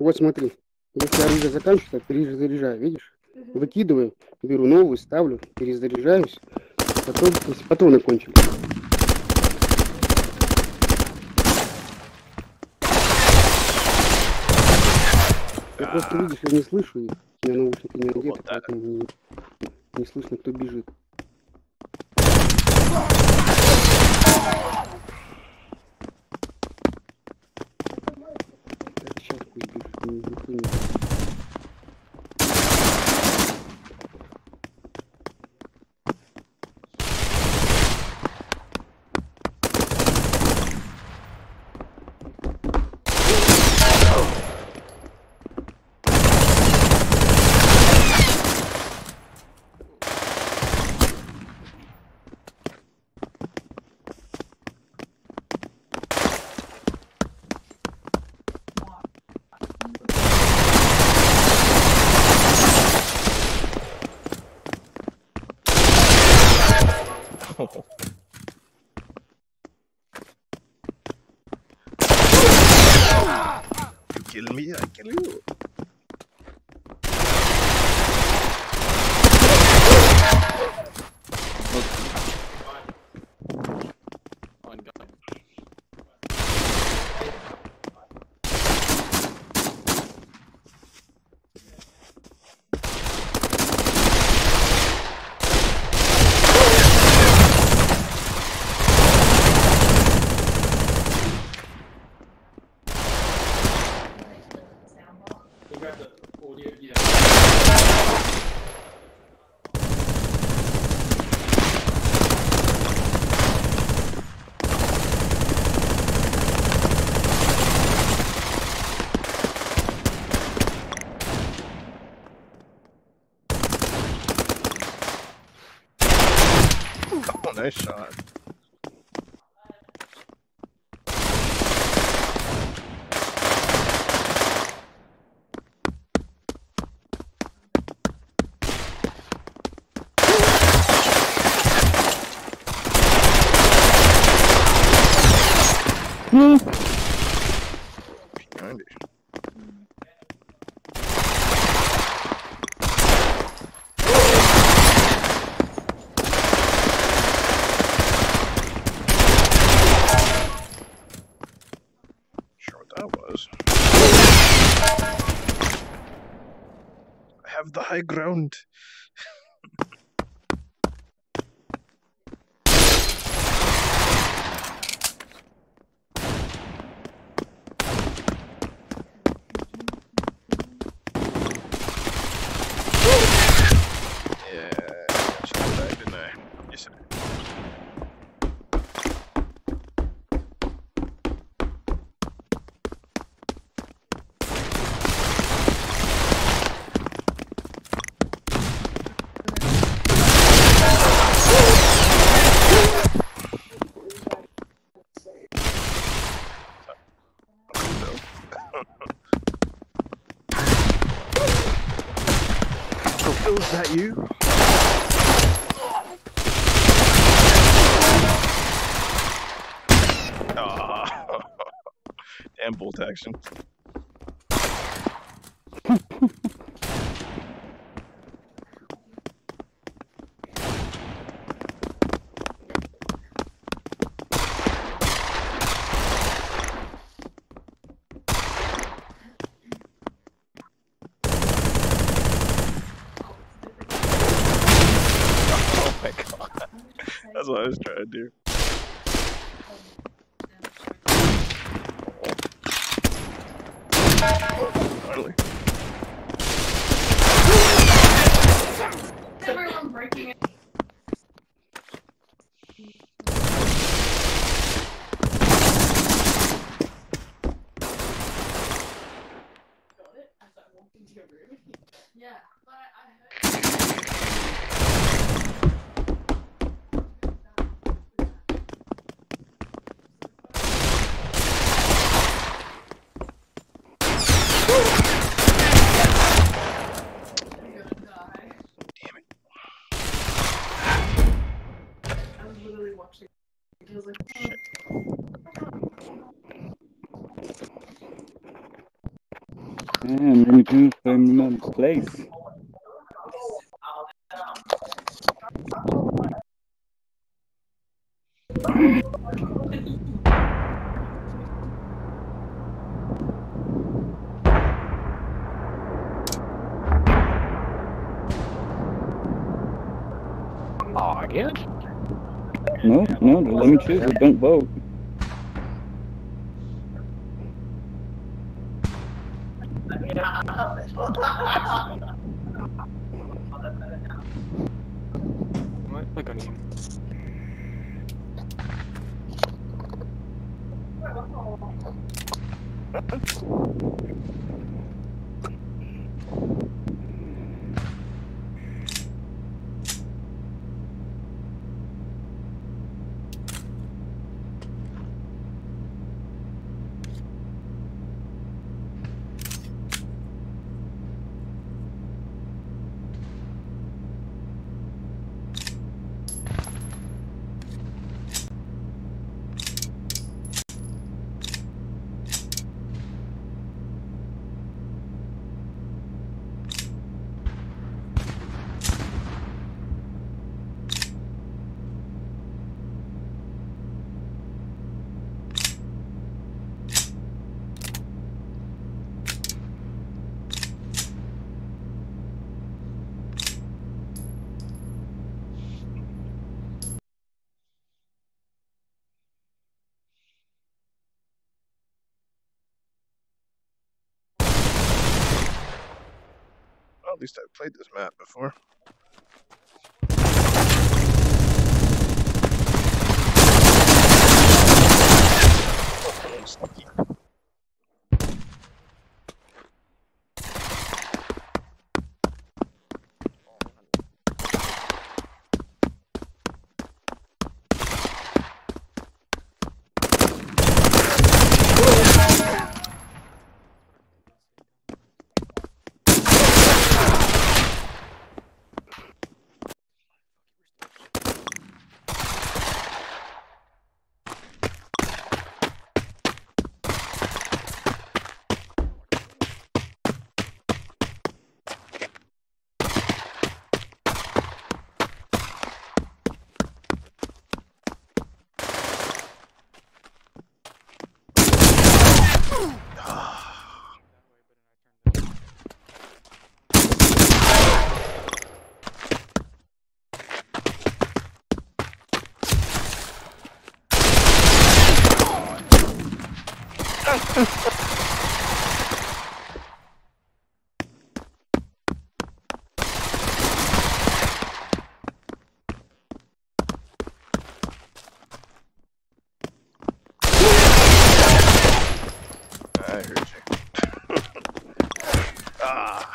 Вот смотри, если оружие заканчивается, перезаряжаю, видишь? Выкидываю, беру новую, ставлю, перезаряжаюсь, потом, если патроны кончились. Я просто, видишь, я не слышу их, у меня наушники не одеты, поэтому не слышно, кто бежит. Сейчас пусть бежит, никто не... You kill me, I kill you. Oh, nice shot. Behind it. Sure what that was. I have the high ground. Oh, is that you? Oh. Damn bolt action. That's what I was trying to do. Finally. Everyone breaking it. Yeah, but I heard. Literally watching. It was like, Man, let me do find my place. Oh, again? No, no, just let me choose it. Don't vote. Click on you. Well, at least I've played this map before. Oh, sneaky. I heard you. Ah.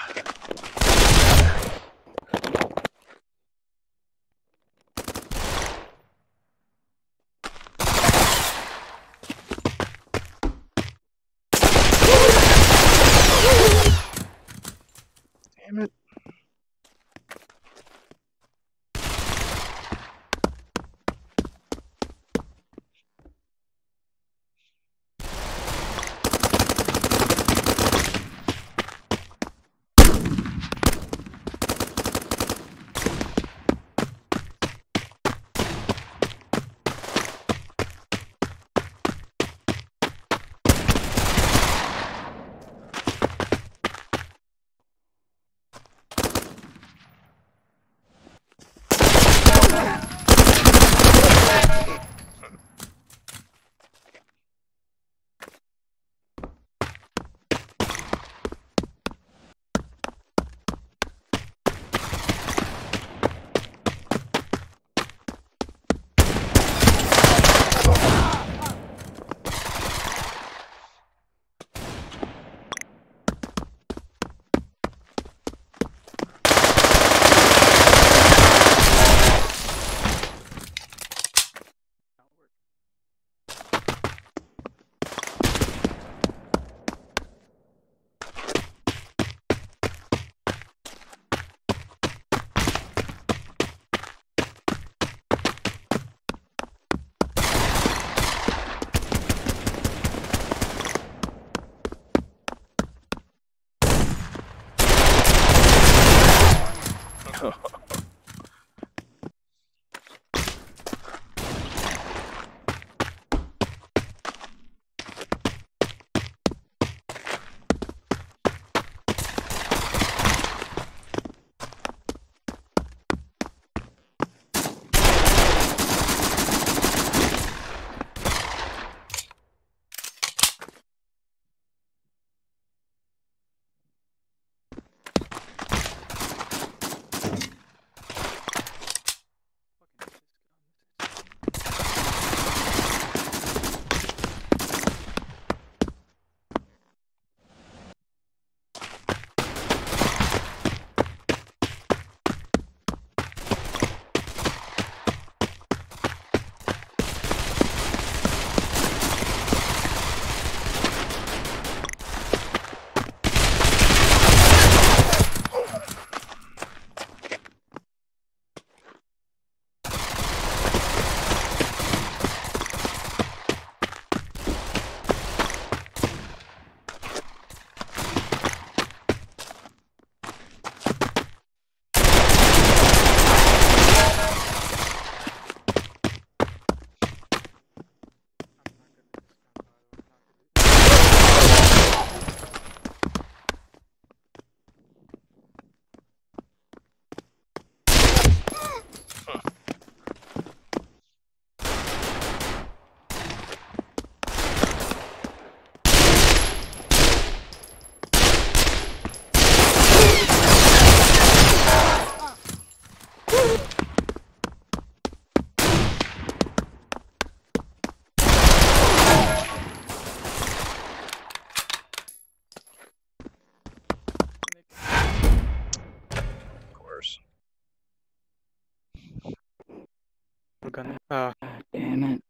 Damn it.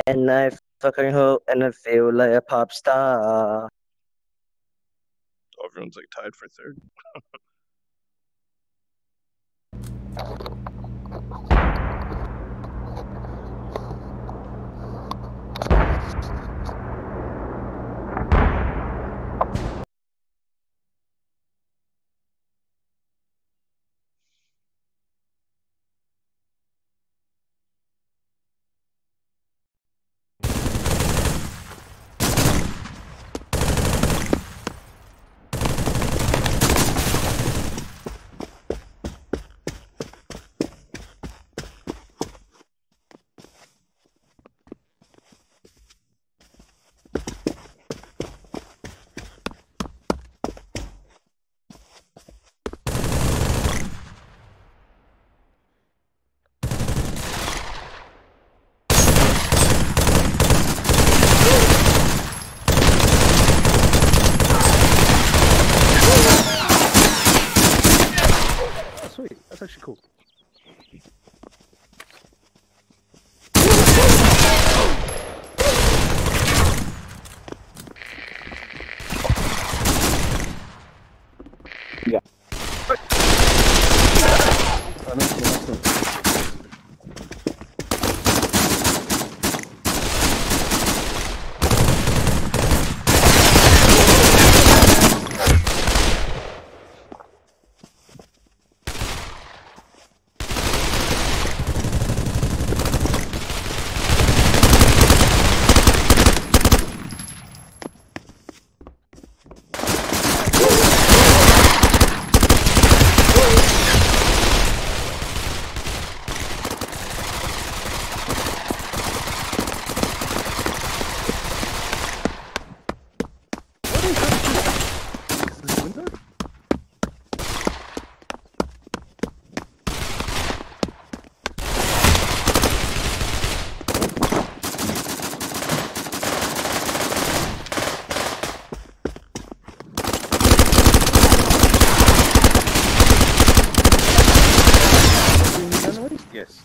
When I fucking hope and I feel like a pop star. Oh, everyone's like tied for third. Sweet. That's actually cool. Yeah. Yes.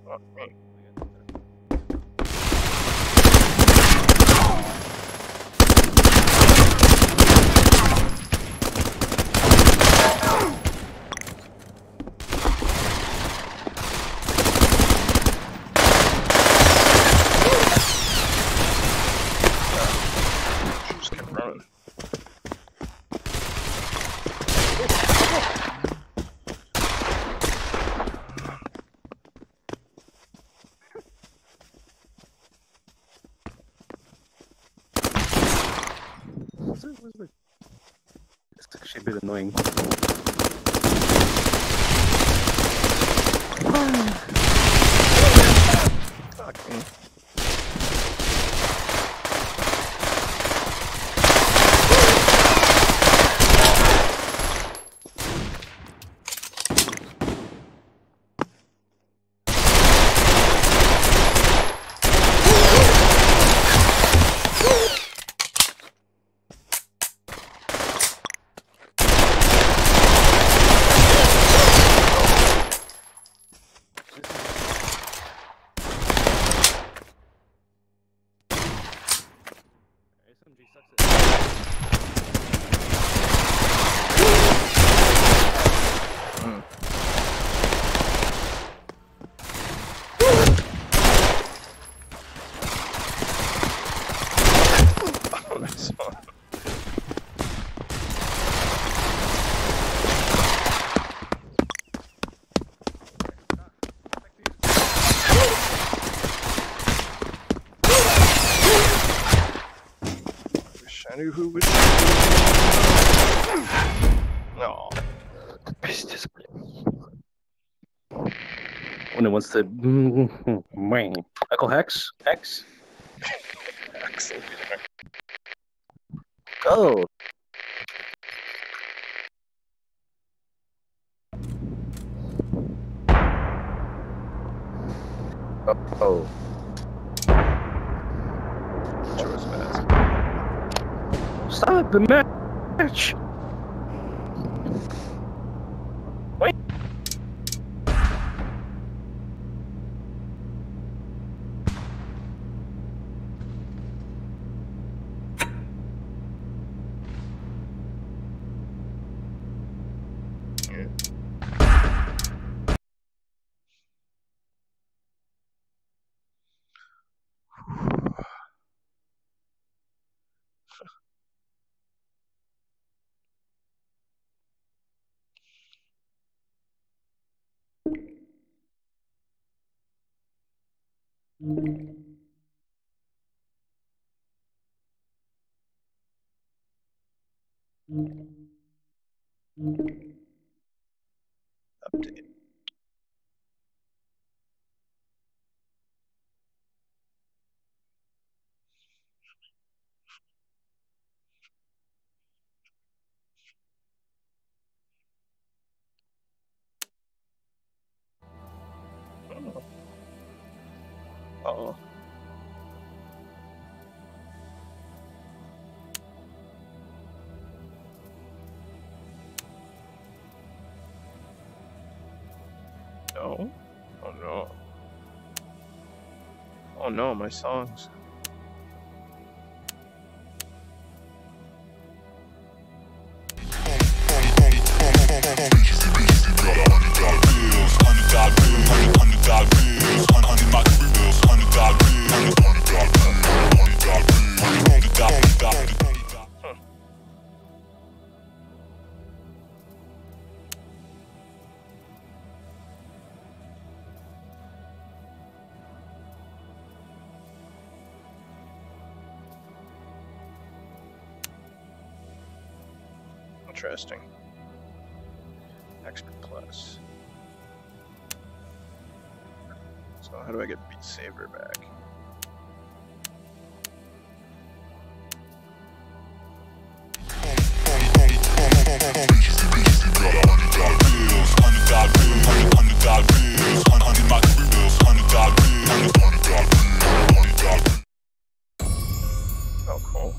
Oh, me. It's actually a bit annoying. Fuck me. I knew who was. No. When it wants to. Echo Hex? Hex? Go. Oh. Choice fast. Stop the match. Wait. Update. Oh. No. Oh no. Oh no, my songs. Interesting. XP plus. So how do I get Beat Saber back? Oh, cool.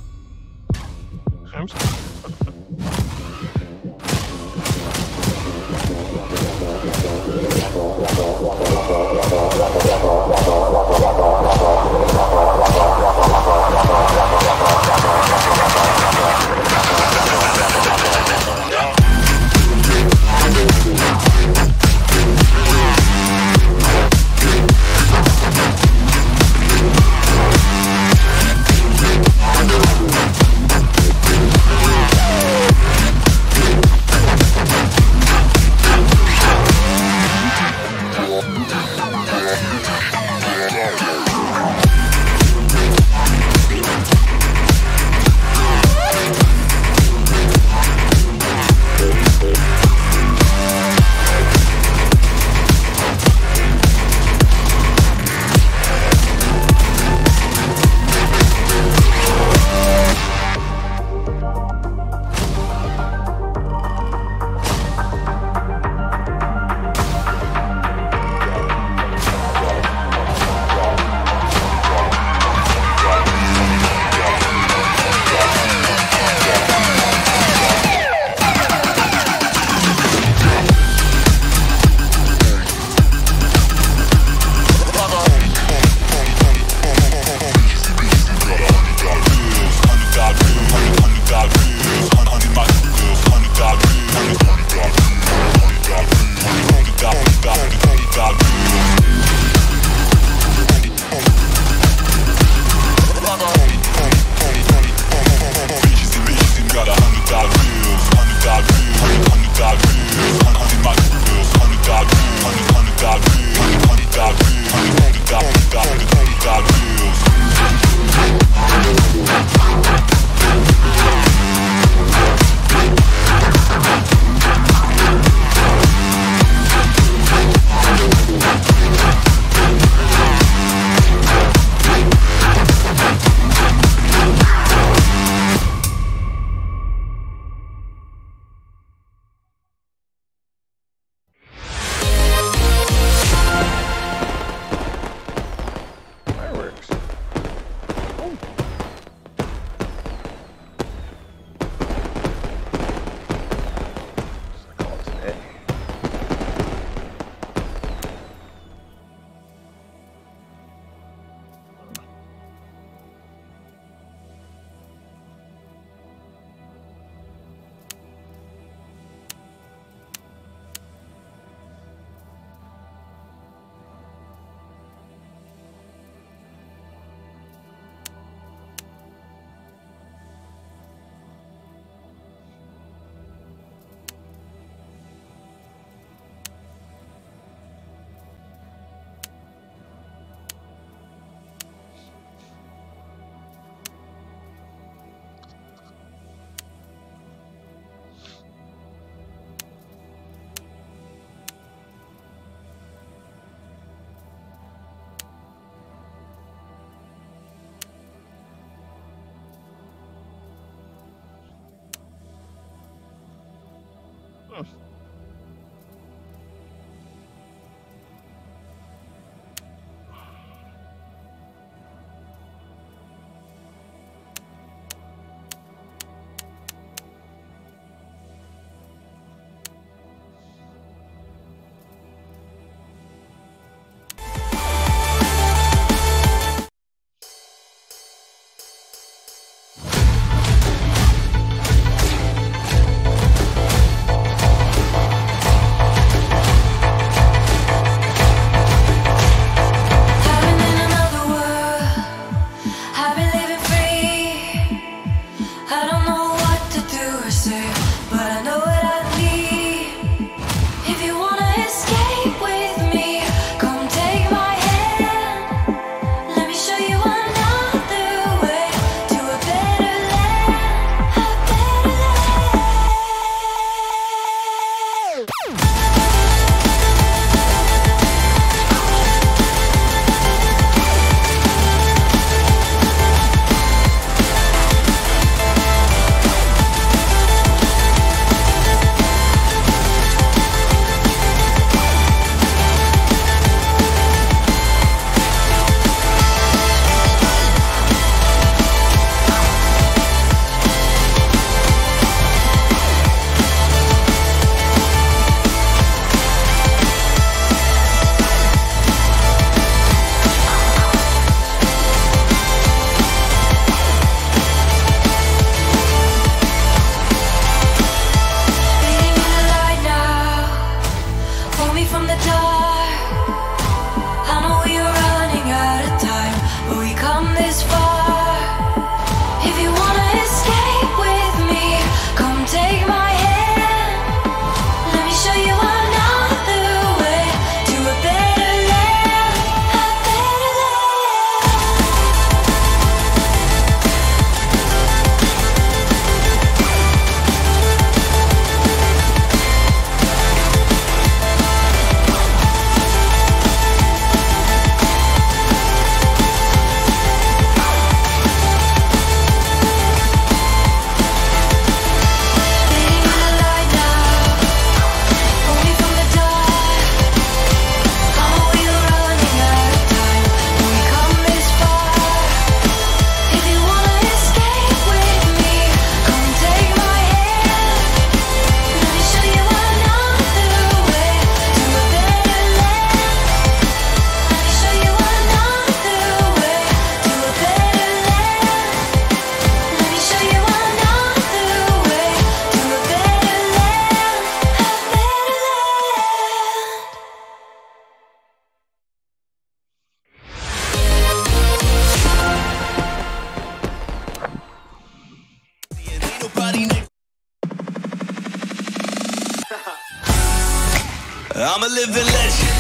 I'm a living legend.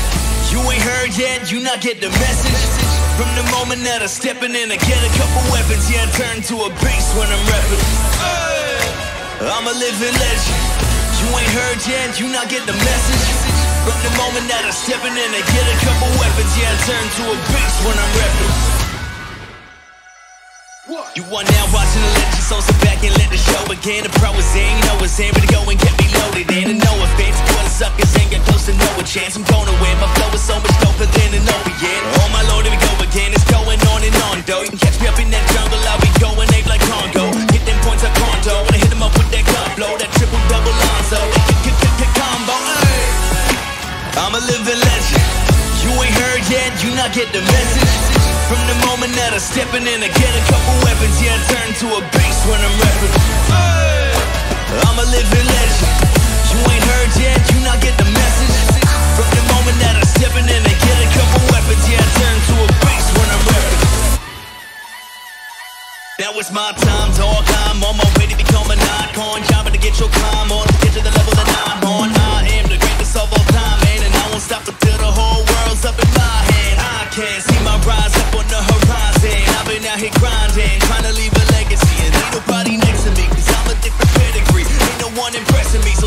You ain't heard yet, you not get the message. From the moment that I'm stepping in, I get a couple weapons, yeah, I turn to a beast when I'm repping. I'm a living legend. You ain't heard yet, you not get the message. From the moment that I'm stepping in, I get a couple weapons, yeah, I turn to a beast when I'm repping. You are now watching the legend, so sit back and let the show begin. The pro is in, you know it's in, ready to go and get me loaded in. And no offense, boy, the suckers ain't got close to no a chance. I'm gonna win, my flow is so much doper than an opiate. Oh my lord, here we go again, it's going on and on, though. You can catch me up in that jungle, I'll be going ape like Congo. Hit them points like Kondo, wanna hit them up with that gun blow, that triple double Lonzo, that combo, ay. I'm a living legend. You ain't heard yet, you not get the message. From the moment that I'm stepping in, I get a couple weapons, yeah, I turn to a beast when I'm repping. I'm a living legend. You ain't heard yet, you not get the message. From the moment that I'm stepping in, I get a couple weapons, yeah, I turn to a beast when I'm repping. Now it's my time, dog, I'm on my way to become an icon. Jobbing to get your climb on, get to the level that I'm on. I am the greatest of all time, man, and I won't stop until the whole world's up in my hand. I can't see my rise up on the horizon. I've been out here grinding, trying to leave a legacy. And ain't nobody next to me, cause I'm a different pedigree. Ain't no one impressing me, so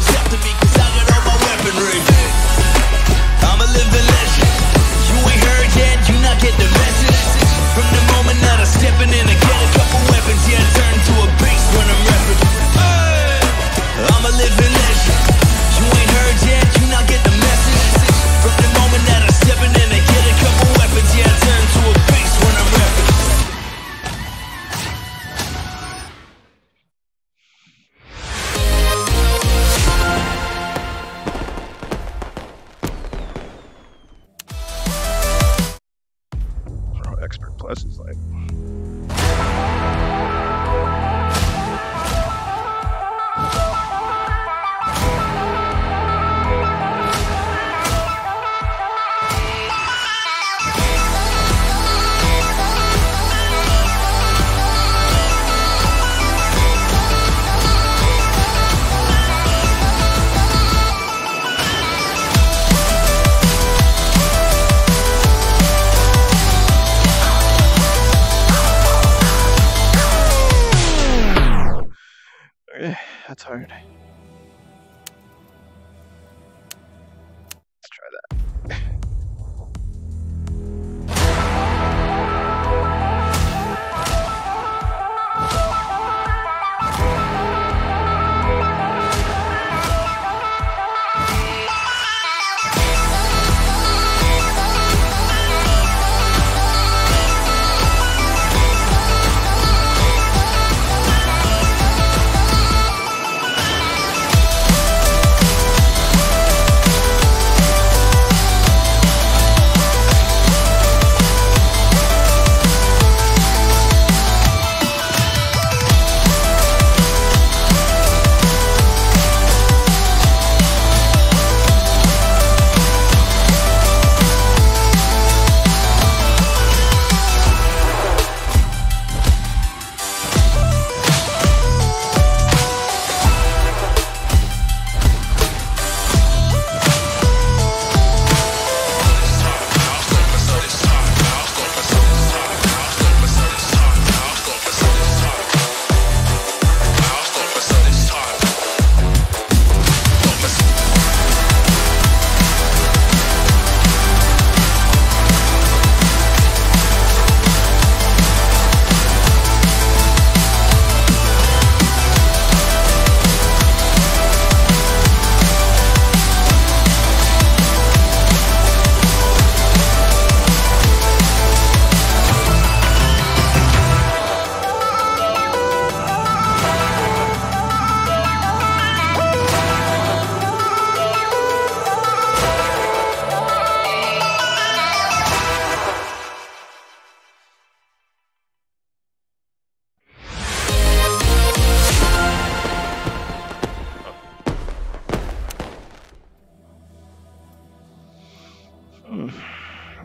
hard. Let's try that.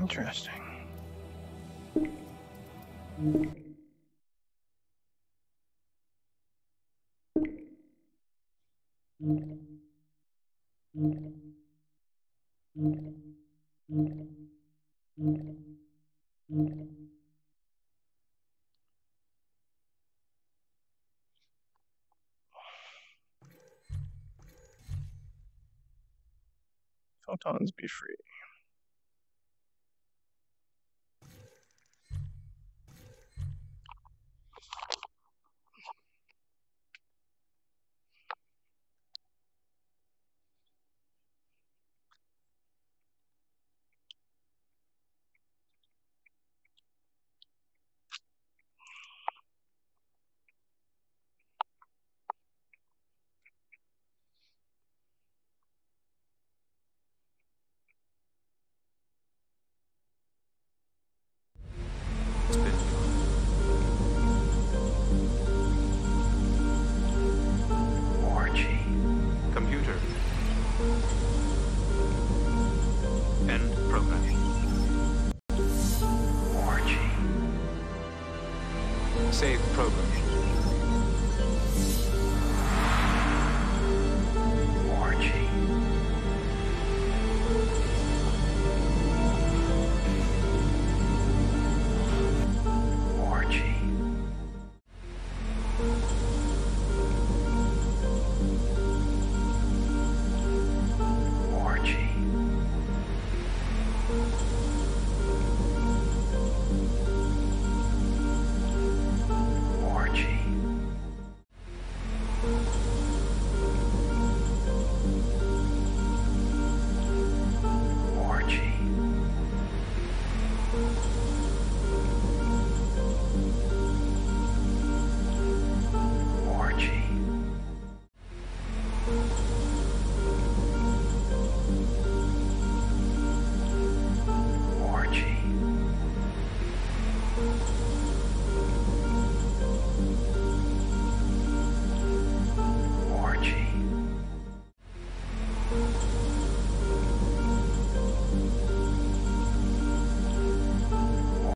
Interesting. Photons be free. Computer. End programming. Save program.